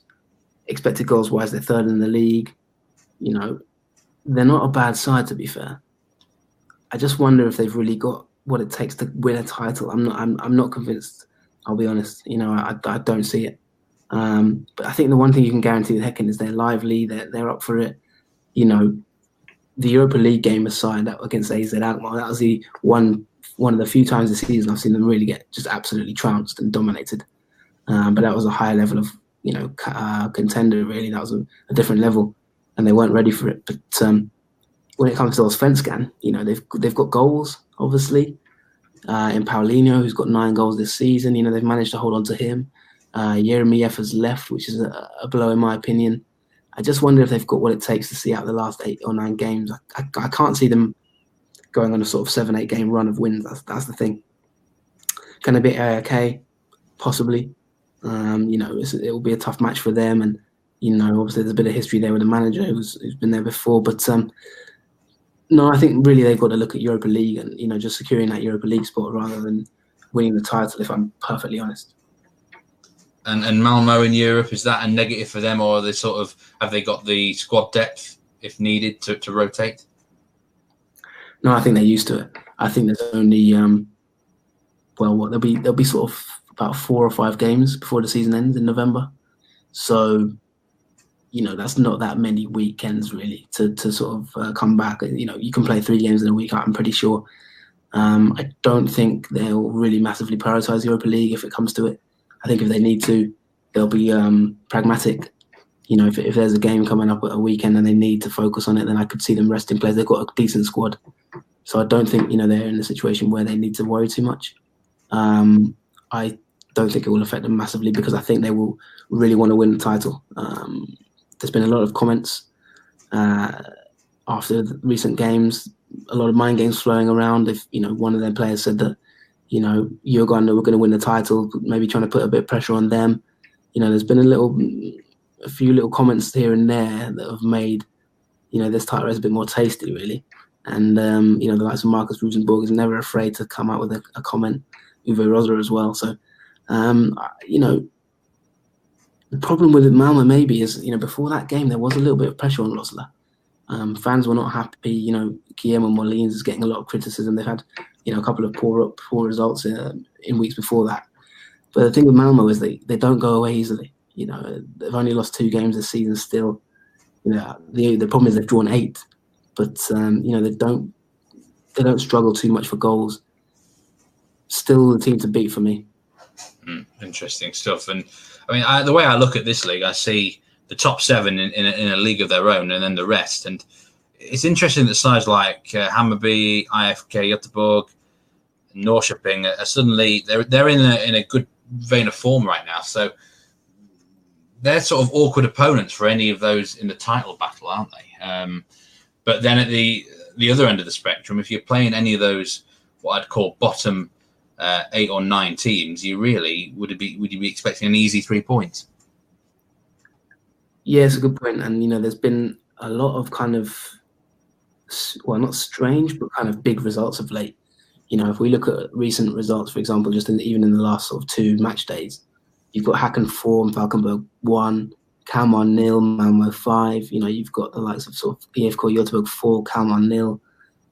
Expected goals wise, they're third in the league. You know, they're not a bad side, to be fair. I just wonder if they've really got what it takes to win a title. I'm not convinced. I'll be honest. You know, I don't see it. But I think the one thing you can guarantee with Häcken is they're lively. They're up for it. You know, the Europa League game aside, that against AZ Alkmaar, that was the one of the few times this season I've seen them really get just absolutely trounced and dominated. But that was a higher level of, you know, contender, really. That was a different level, and they weren't ready for it. But when it comes to Allsvenskan, you know, they've got goals, obviously. In Paulinho, who's got 9 goals this season, you know, they've managed to hold on to him. Yeremiev has left, which is a blow in my opinion. I just wonder if they've got what it takes to see out the last 8 or 9 games. I can't see them going on a sort of 7-8 game run of wins. That's the thing. Can they beat AIK? Possibly. You know, it will be a tough match for them, and you know, obviously there's a bit of history there with the manager who's been there before. But no, I think really they've got to look at Europa League and, you know, just securing that Europa League spot rather than winning the title, if I'm perfectly honest. And Malmo in Europe, is that a negative for them, or are they have they got the squad depth if needed to rotate? No, I think they're used to it. I think there's only there'll be sort of about 4 or 5 games before the season ends in November. So, you know, that's not that many weekends really to sort of come back. You know, you can play 3 games in a week, I'm pretty sure. I don't think they'll really massively prioritise the Europa League if it comes to it. I think if they need to, they'll be pragmatic. You know, if there's a game coming up at a weekend and they need to focus on it, then I could see them resting players. They've got a decent squad. So I don't think, you know, they're in a situation where they need to worry too much. I don't think it will affect them massively because I think they will really want to win the title. There's been a lot of comments after the recent games, a lot of mind games flowing around. If, you know, one of their players said that, you know, Djurgården were going to win the title, maybe trying to put a bit of pressure on them. You know, there's been a few little comments here and there that have made, you know, this title race a bit more tasty, really. And, you know, the likes of Marcus Rosenborg is never afraid to come out with a comment. Uwe Rosler as well. So, you know, the problem with Malmo maybe is, you know, before that game, there was a little bit of pressure on Rosler. Fans were not happy. You know, Guillermo Molins is getting a lot of criticism. They've had, you know, a couple of poor results in weeks before that. But the thing with Malmo is they don't go away easily. You know, they've only lost 2 games this season still. You know, the problem is they've drawn 8. But, you know, they don't struggle too much for goals. Still the team to beat for me. Interesting stuff. And, I mean, the way I look at this league, I see the top 7 in a league of their own and then the rest. And it's interesting that sides like Hammarby, IFK Göteborg, Norrköping are suddenly they're in a good vein of form right now. So they're sort of awkward opponents for any of those in the title battle, aren't they? But then at the other end of the spectrum, if you're playing any of those what I'd call bottom 8 or 9 teams, you really would you be expecting an easy 3 points? Yeah, it's a good point. And, you know, there's been a lot of kind of, well, not strange, but kind of big results of late. You know, if we look at recent results, for example, just even in the last sort of 2 match days, you've got Häcken 4 and Falkenberg 1, Kalmar 0, Malmo 5. You know, you've got the likes of sort of IFK Göteborg 4, Kalmar 0.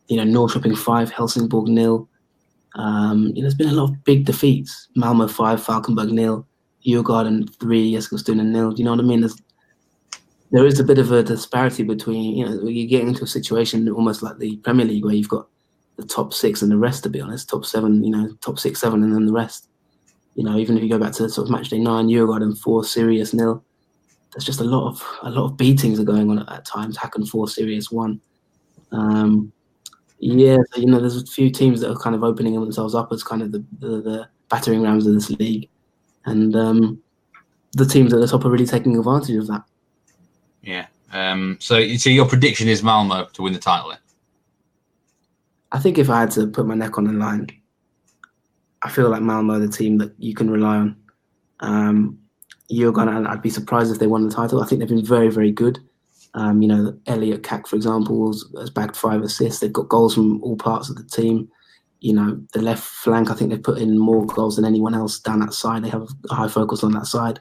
You know, Norrköping 5, Helsingborg 0. You know, there's been a lot of big defeats. Malmo 5, Falkenberg 0, Djurgården 3, Eskilstuna 0. Do you know what I mean? There is a bit of a disparity between, you know, you're getting into a situation almost like the Premier League where you've got the top 6 and the rest, to be honest. Top 7, top 6, 7, and then the rest. Even if you go back to sort of match day 9, Djurgården 4, Sirius 0. There's just a lot of beatings are going on at times. Häcken 4, Sirius 1. So, there's a few teams that are kind of opening themselves up as kind of the battering rams of this league, and the teams at the top are really taking advantage of that. Yeah. So your prediction is Malmo to win the title then? I think if I had to put my neck on the line, I feel like Malmo are the team that you can rely on. I'd be surprised if they won the title. I think they've been very, very good. Elliot Kack, for example, has bagged 5 assists. They've got goals from all parts of the team. The left flank, I think they've put in more goals than anyone else down that side. They have a high focus on that side.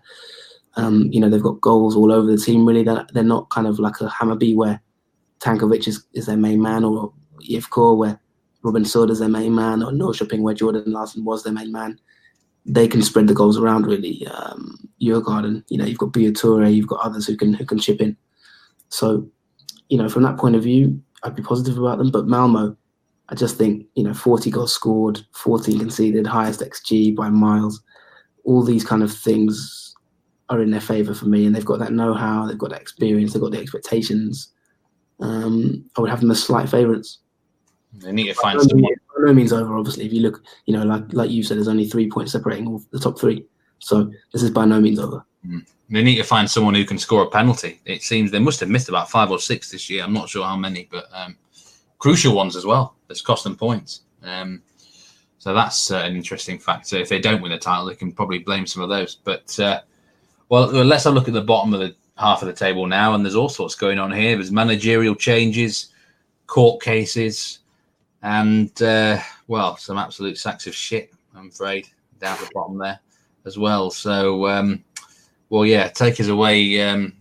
They've got goals all over the team, really. They're not kind of like a Hammarby where Tankovic is their main man, or IFK where Robin Sood is their main man, or Norrköping where Jordan Larsson was their main man. They can spread the goals around, really. Djurgården, you've got Buya, you've got others who can chip in. So, from that point of view, I'd be positive about them. But Malmo, I just think, 40 goals scored, 14 conceded, highest XG by miles. All these kind of things are in their favour for me, and they've got that know-how, they've got that experience, they've got the expectations. I would have them as slight favourites. They need to find someone. By no means over, obviously. If you look, like you said, there's only 3 points separating all the top 3. So this is by no means over. They need to find someone who can score a penalty. It seems they must have missed about 5 or 6 this year. I'm not sure how many, but crucial ones as well. That's cost them points. So that's an interesting factor. If they don't win the title, they can probably blame some of those. But, let's have a look at the bottom of the half of the table now, and there's all sorts going on here. There's managerial changes, court cases, and, some absolute sacks of shit, I'm afraid, down at the bottom there as well. So, take us away.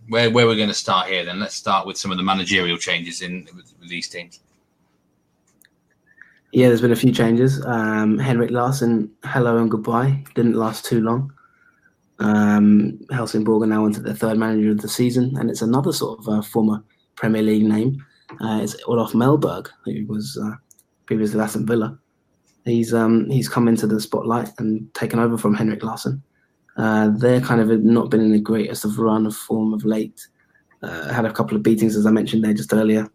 Where we're going to start here then? Let's start with some of the managerial changes with these teams. Yeah, there's been a few changes. Henrik Larsson, hello and goodbye. Didn't last too long. Helsingborg are now into their 3rd manager of the season, and it's another sort of former Premier League name. It's Olof Mellberg, who was previously Aston Villa. He's come into the spotlight and taken over from Henrik Larsson. They're kind of not been in the greatest of run of form of late. Had a couple of beatings, as I mentioned there just earlier.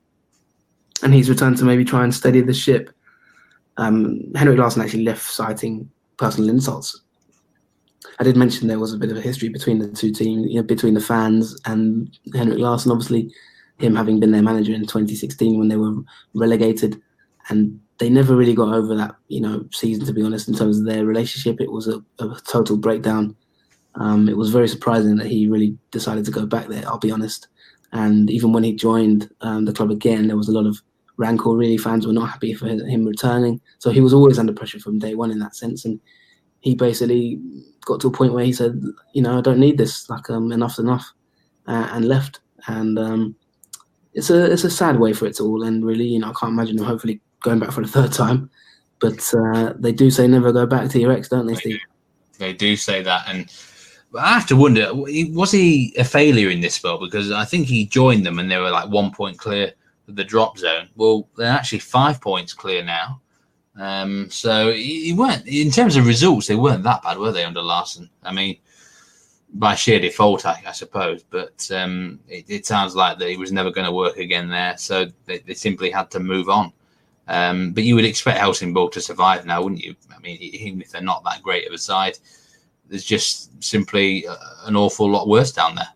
And he's returned to maybe try and steady the ship. Henrik Larsson actually left citing personal insults. I did mention there was a bit of a history between the two teams, between the fans and Henrik Larsson, obviously, him having been their manager in 2016 when they were relegated. And they never really got over that, season, to be honest, in terms of their relationship. It was a total breakdown. It was very surprising that he really decided to go back there, I'll be honest. And even when he joined the club again, there was a lot of rancor, really. Fans were not happy for him returning. So he was always under pressure from day one in that sense. And he basically got to a point where he said, I don't need this, enough's enough, and left. And it's a sad way for it all. And really, I can't imagine him hopefully going back for the 3rd time. But they do say never go back to your ex, don't they, Steve? They do say that. And I have to wonder, was he a failure in this spell? Because I think he joined them and they were like 1 point clear of the drop zone. Well, they're actually 5 points clear now. So he weren't, in terms of results, they weren't that bad, were they, under Larsson? I mean, by sheer default, I suppose. But it sounds like that he was never going to work again there. So they simply had to move on. But you would expect Helsingborg to survive now, wouldn't you? I mean, even if they're not that great of a side, there's just simply an awful lot worse down there.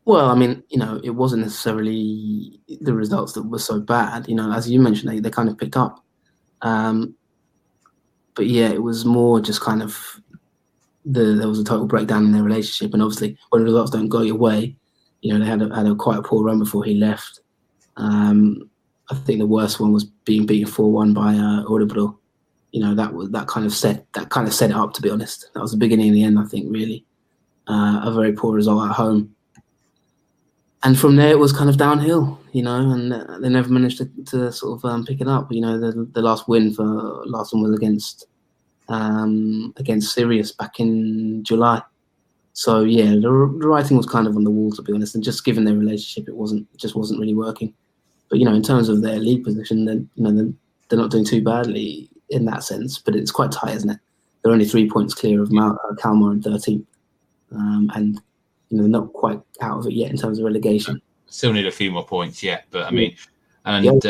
Well, I mean, it wasn't necessarily the results that were so bad. As you mentioned, they kind of picked up. But yeah, it was more just kind of there was a total breakdown in their relationship. And obviously, when results don't go your way, they had a quite a poor run before he left. I think the worst one was being beaten 4-1 by Örebro. That kind of set it up, to be honest. That was the beginning and the end, I think, really. A very poor result at home. And from there, it was kind of downhill, and they never managed to sort of pick it up. The last win for Larsson was against Sirius back in July. So, yeah, the writing was kind of on the wall, to be honest. And just given their relationship, it just wasn't really working. But, in terms of their league position, then they're not doing too badly in that sense, but it's quite tight, isn't it? They're only 3 points clear of Kalmar in 13th, and they're not quite out of it yet in terms of relegation. Still need a few more points yet, but I mean, and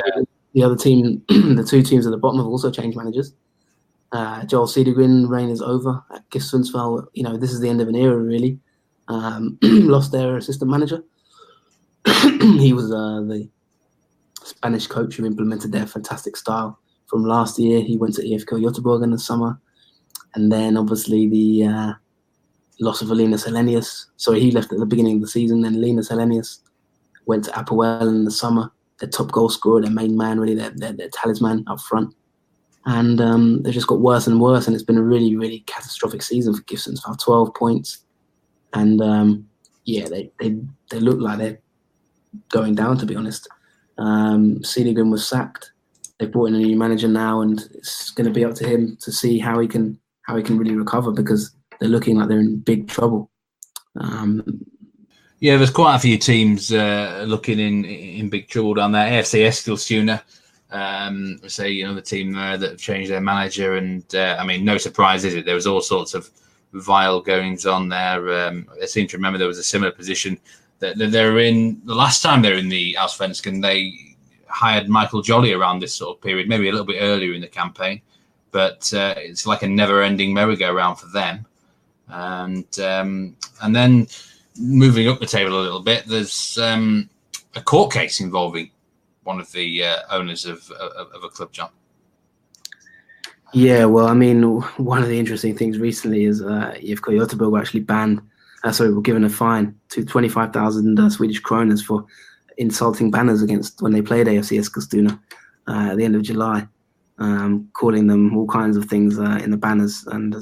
the other team, the two teams at the bottom have also changed managers. Joel Cedergren reign is over at GIF Sundsvall. This is the end of an era, really. Lost their assistant manager. He was the Spanish coach who implemented their fantastic style from last year. He went to EFK Göteborg in the summer. And then, obviously, the loss of Linus Hellenius. Sorry, he left at the beginning of the season. Then Linus Hellenius went to Apoel in the summer. Their top goal scorer, their main man, really, their talisman up front. And they've just got worse and worse. And it's been a really, really catastrophic season for GIF Sundsvall. 12 points. And, they look like they're going down, to be honest. Cedergren was sacked. They've brought in a new manager now, and it's going to be up to him to see how he can really recover, because they're looking like they're in big trouble. There's quite a few teams looking in big trouble down there. AFC Eskilstuna, the team there that have changed their manager, and no surprise, is it? There was all sorts of vile goings on there. I seem to remember there was a similar position that they were in the last time they were in the Allsvenskan. They hired Michael Jolly around this sort of period, maybe a little bit earlier in the campaign, but it's like a never-ending merry-go-round for them. And then moving up the table a little bit, there's a court case involving one of the owners of a club, John. Yeah, well, one of the interesting things recently is EFK Göteborg were actually were given a fine to 25,000 Swedish kroners for insulting banners when they played AFC Eskilstuna at the end of July, calling them all kinds of things in the banners. And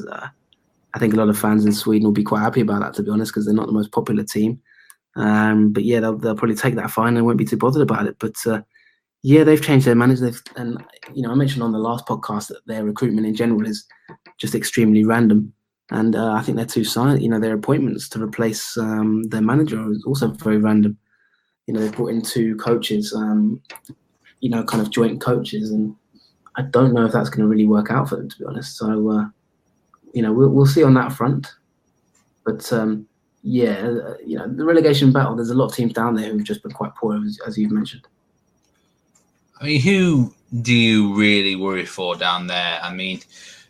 I think a lot of fans in Sweden will be quite happy about that, to be honest, because they're not the most popular team. But yeah, they'll probably take that fine and won't be too bothered about it. But they've changed their manager. I mentioned on the last podcast that their recruitment in general is just extremely random. And I think their appointments to replace their manager is also very random. They've brought in two coaches, kind of joint coaches, and I don't know if that's going to really work out for them, to be honest. So, we'll see on that front. But the relegation battle, there's a lot of teams down there who've just been quite poor, as you've mentioned. Who do you really worry for down there?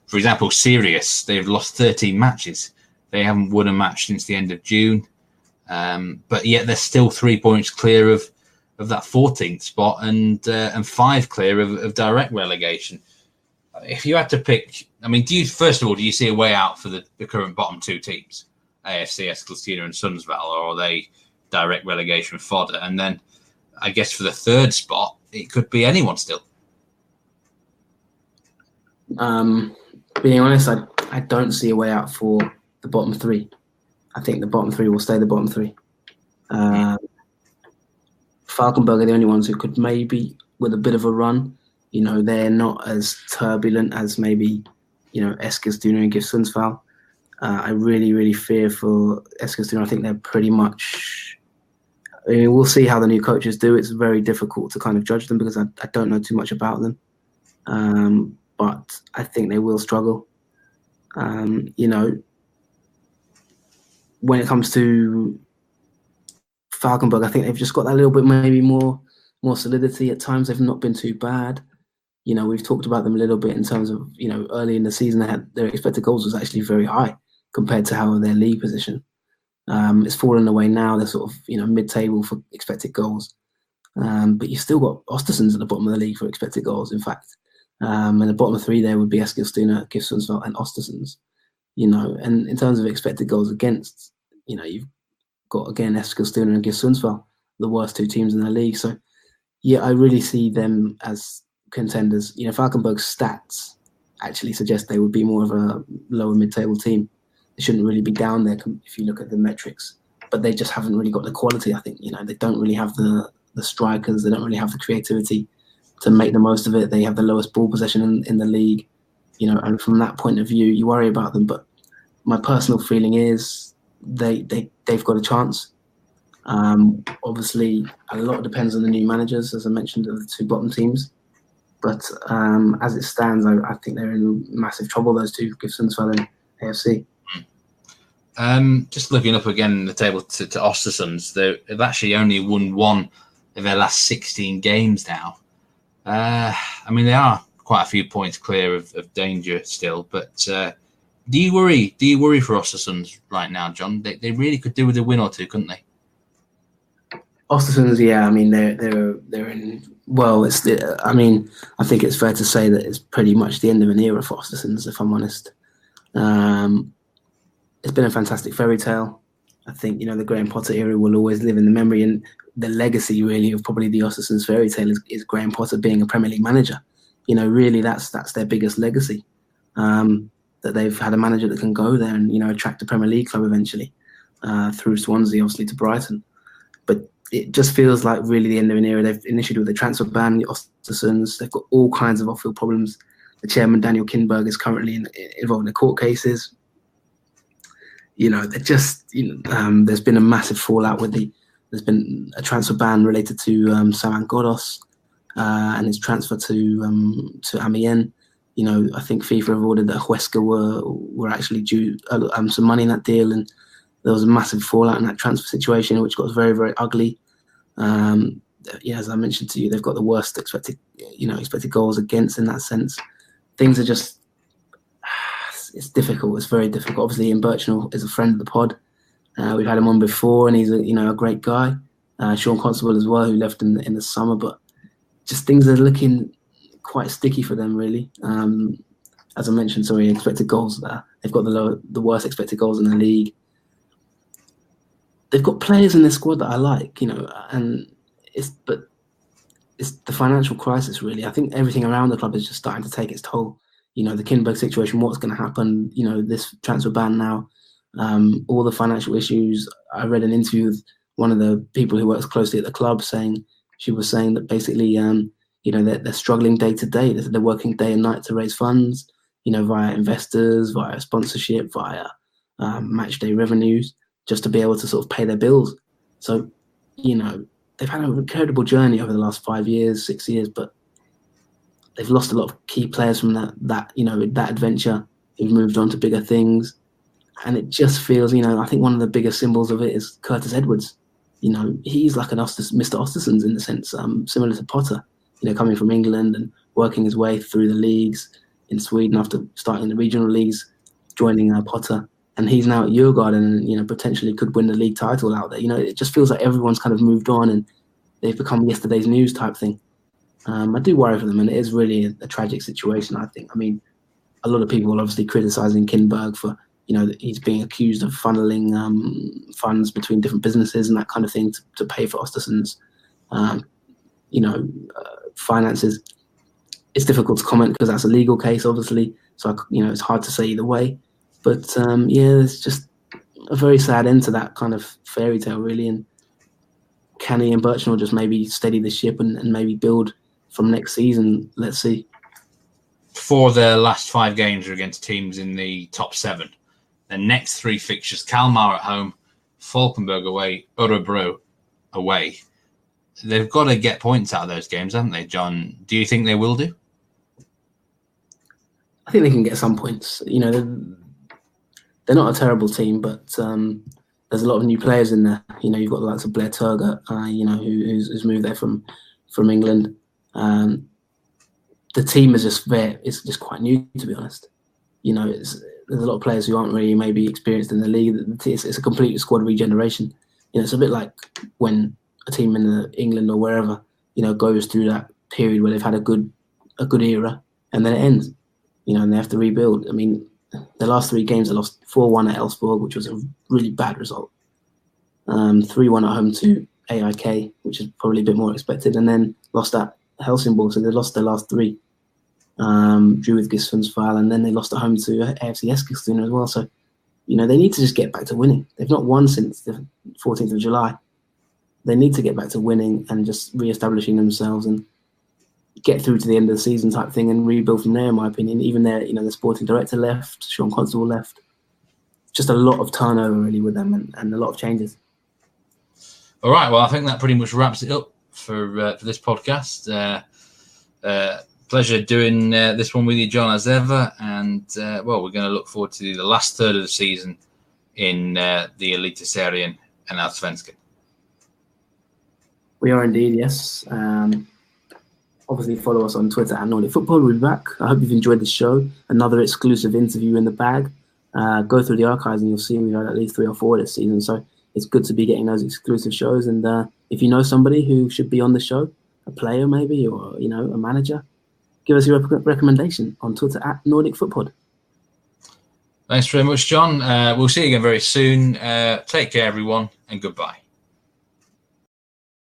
For example, Sirius, they've lost 13 matches. They haven't won a match since the end of June. But yet they're still 3 points clear of that 14th spot and 5 clear of direct relegation. If you had to pick, do you see a way out for the current bottom two teams, AFC Eskilstuna and Sundsvall, or are they direct relegation fodder? And then I guess for the third spot, it could be anyone still. Being honest, I don't see a way out for the bottom three. I think the bottom three will stay the bottom three. Falkenberg are the only ones who could maybe, with a bit of a run, they're not as turbulent as maybe, Eskilstuna and GIF Sundsvall. I really, really fear for Eskilstuna. I think they're pretty much... we'll see how the new coaches do. It's very difficult to kind of judge them because I don't know too much about them. But I think they will struggle. When it comes to Falkenberg, I think they've just got that little bit maybe more solidity. At times they've not been too bad. We've talked about them a little bit in terms of, early in the season their expected goals was actually very high compared to how their league position. It's fallen away now. They're sort of, mid-table for expected goals. But you've still got Östersunds at the bottom of the league for expected goals, in fact. And the bottom three there would be Eskilstuna, GIF Sundsvall and Östersunds. And in terms of expected goals against, you've got, again, Eskilstuna and GIF Sundsvall, the worst two teams in the league. So, yeah, I really see them as contenders. Falkenberg's stats actually suggest they would be more of a lower mid-table team. They shouldn't really be down there if you look at the metrics. But they just haven't really got the quality, I think. They don't really have the strikers. They don't really have the creativity to make the most of it. They have the lowest ball possession in the league. And from that point of view, you worry about them. But my personal feeling is they've got a chance. Obviously, a lot depends on the new managers, as I mentioned, of the two bottom teams. But as it stands, I think they're in massive trouble, those two, GIF Sundsvall and AFC. Just looking up again the table to Östersunds, they've actually only won one of their last 16 games now. I mean, they are quite a few points clear of danger still, but do you worry for Östersunds right now, John? They really could do with a win or two, couldn't they? Östersunds, yeah. I mean, they're in. Well, I mean, I think it's fair to say that it's pretty much the end of an era for Östersunds, if I'm honest. It's been a fantastic fairy tale. I think, the Graham Potter era will always live in the memory, and the legacy really of probably the Östersunds fairy tale is Graham Potter being a Premier League manager. Really that's their biggest legacy. That they've had a manager that can go there and attract a Premier League club eventually, through Swansea obviously to Brighton. But it just feels like really the end of an era. They've initiated with the transfer ban, the Östersunds. They've got all kinds of off-field problems. The chairman, Daniel Kindberg, is currently involved in the court cases. They're just, there's been a massive fallout there's been a transfer ban related to Saman Ghoddos and his transfer to Amiens. I think FIFA have ordered that Huesca were actually due some money in that deal, and there was a massive fallout in that transfer situation, which got very, very ugly. As I mentioned to you, they've got the worst expected goals against in that sense. Things are just, it's difficult. It's very difficult. Obviously, Ian Birchnell is a friend of the pod. We've had him on before, and he's a great guy. Sean Constable as well, who left in the summer, but just things are looking quite sticky for them, really. As I mentioned, expected goals there. They've got the worst expected goals in the league. They've got players in their squad that I like, and it's the financial crisis, really. I think everything around the club is just starting to take its toll. The Kindberg situation, what's going to happen, this transfer ban now, all the financial issues. I read an interview with one of the people who works closely at the club she was saying that basically, they're struggling day to day. They're working day and night to raise funds, via investors, via sponsorship, via match day revenues, just to be able to sort of pay their bills. So, they've had an incredible journey over the last 5 years, 6 years, but they've lost a lot of key players from that adventure who've moved on to bigger things. And it just feels, I think one of the biggest symbols of it is Curtis Edwards. He's like Mr. Östersunds in the sense, similar to Potter, coming from England and working his way through the leagues in Sweden after starting the regional leagues, joining Potter. And he's now at Djurgården and, potentially could win the league title out there. It just feels like everyone's kind of moved on and they've become yesterday's news type thing. I do worry for them, and it is really a tragic situation, I think. I mean, a lot of people are obviously criticising Kindberg for, that he's being accused of funneling funds between different businesses and that kind of thing to pay for Östersunds, finances. It's difficult to comment because that's a legal case, obviously. So, it's hard to say either way. But, it's just a very sad end to that kind of fairy tale, really. And can Ian Birchnell just maybe steady the ship and maybe build from next season? Let's see. 4 of their last 5 games are against teams in the top 7. The next 3 fixtures: Kalmar at home, Falkenberg away, Örebro away. They've got to get points out of those games, haven't they, John? Do you think they will do? I think they can get some points. They're not a terrible team, but there's a lot of new players in there. You've got the likes of Blair Turgott, who's moved there from England. The team is just quite new, to be honest. There's a lot of players who aren't really maybe experienced in the league. It's a complete squad regeneration. It's a bit like when a team in England or wherever, goes through that period where they've had a good era and then it ends, and they have to rebuild. I mean, the last 3 games they lost 4-1 at Elfsborg, which was a really bad result. 3-1 at home to AIK, which is probably a bit more expected, and then lost at Helsingborg. So they lost their last 3. Drew with GIF Sundsvall, and then they lost at home to AFC Eskilstuna as well. So, they need to just get back to winning. They've not won since the 14th of July. They need to get back to winning and just re-establishing themselves and get through to the end of the season type thing and rebuild from there, in my opinion. Even there, the sporting director left, Sean Constable left. Just a lot of turnover really with them and a lot of changes. All right, well, I think that pretty much wraps it up for this podcast. Pleasure doing this one with you, John, as ever. And, well, we're going to look forward to the last third of the season in the Eliteserien and Allsvenskan. We are indeed, yes. Obviously, follow us on Twitter at Nordic Football. We'll be back. I hope you've enjoyed the show. Another exclusive interview in the bag. Go through the archives and you'll see we've had at least 3 or 4 this season. So it's good to be getting those exclusive shows. And if you know somebody who should be on the show, a player maybe, or a manager, give us your recommendation on Twitter at Nordic Football. Thanks very much, John. We'll see you again very soon. Take care, everyone, and goodbye.